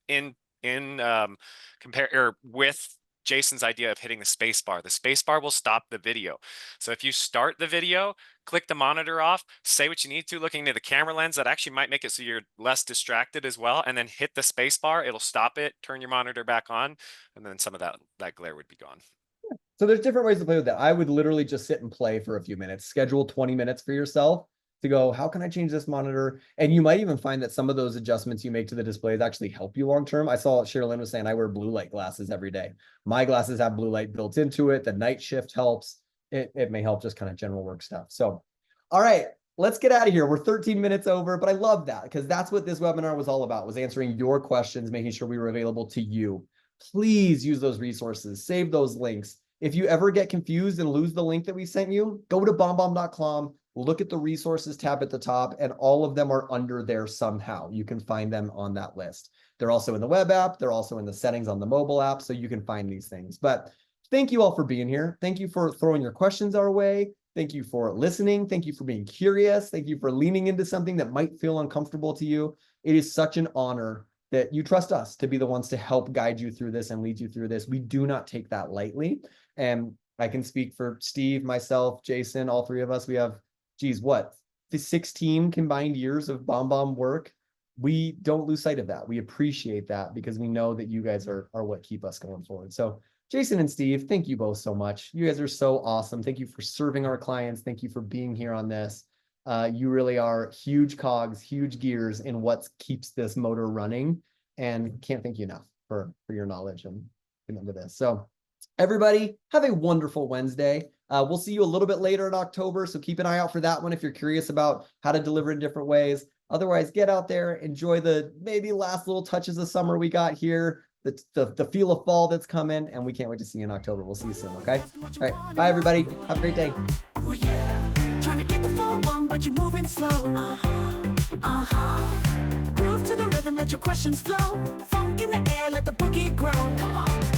in compare or with Jason's idea of hitting the space bar. The space bar will stop the video. So if you start the video, click the monitor off, say what you need to, looking into the camera lens, that actually might make it so you're less distracted as well, and then hit the space bar. It'll stop it, turn your monitor back on, and then some of that glare would be gone. So there's different ways to play with that. I would literally just sit and play for a few minutes, schedule 20 minutes for yourself to go, how can I change this monitor? And you might even find that some of those adjustments you make to the displays actually help you long-term. I saw Sherilyn was saying I wear blue light glasses every day. My glasses have blue light built into it. The night shift helps. It may help just kind of general work stuff. So, all right, let's get out of here. We're 13 minutes over, but I love that because that's what this webinar was all about, was answering your questions, making sure we were available to you. Please use those resources, save those links. If you ever get confused and lose the link that we sent you, go to bombbomb.com, look at the resources tab at the top, and all of them are under there somehow. You can find them on that list. They're also in the web app. They're also in the settings on the mobile app, so you can find these things. But thank you all for being here. Thank you for throwing your questions our way. Thank you for listening. Thank you for being curious. Thank you for leaning into something that might feel uncomfortable to you. It is such an honor that you trust us to be the ones to help guide you through this and lead you through this. We do not take that lightly. And I can speak for Steve, myself, Jason, all three of us. We have, the 16 combined years of BombBomb work. We don't lose sight of that. We appreciate that because we know that you guys are what keep us going forward. So Jason and Steve, thank you both so much. You guys are so awesome. Thank you for serving our clients. Thank you for being here on this. You really are huge cogs, huge gears in what keeps this motor running. and can't thank you enough for your knowledge and into this. So everybody, have a wonderful Wednesday. We'll see you a little bit later in October, so keep an eye out for that one if you're curious about how to deliver in different ways. Otherwise, get out there, enjoy the maybe last little touches of summer we got here, the feel of fall that's coming, and we can't wait to see you in October. We'll see you soon, okay? All right, bye everybody. Have a great day. Oh yeah, trying to get the full one, but you're moving slow. Groove to the rhythm, let your questions flow. Funk in the air, let the boogie grow. Come on.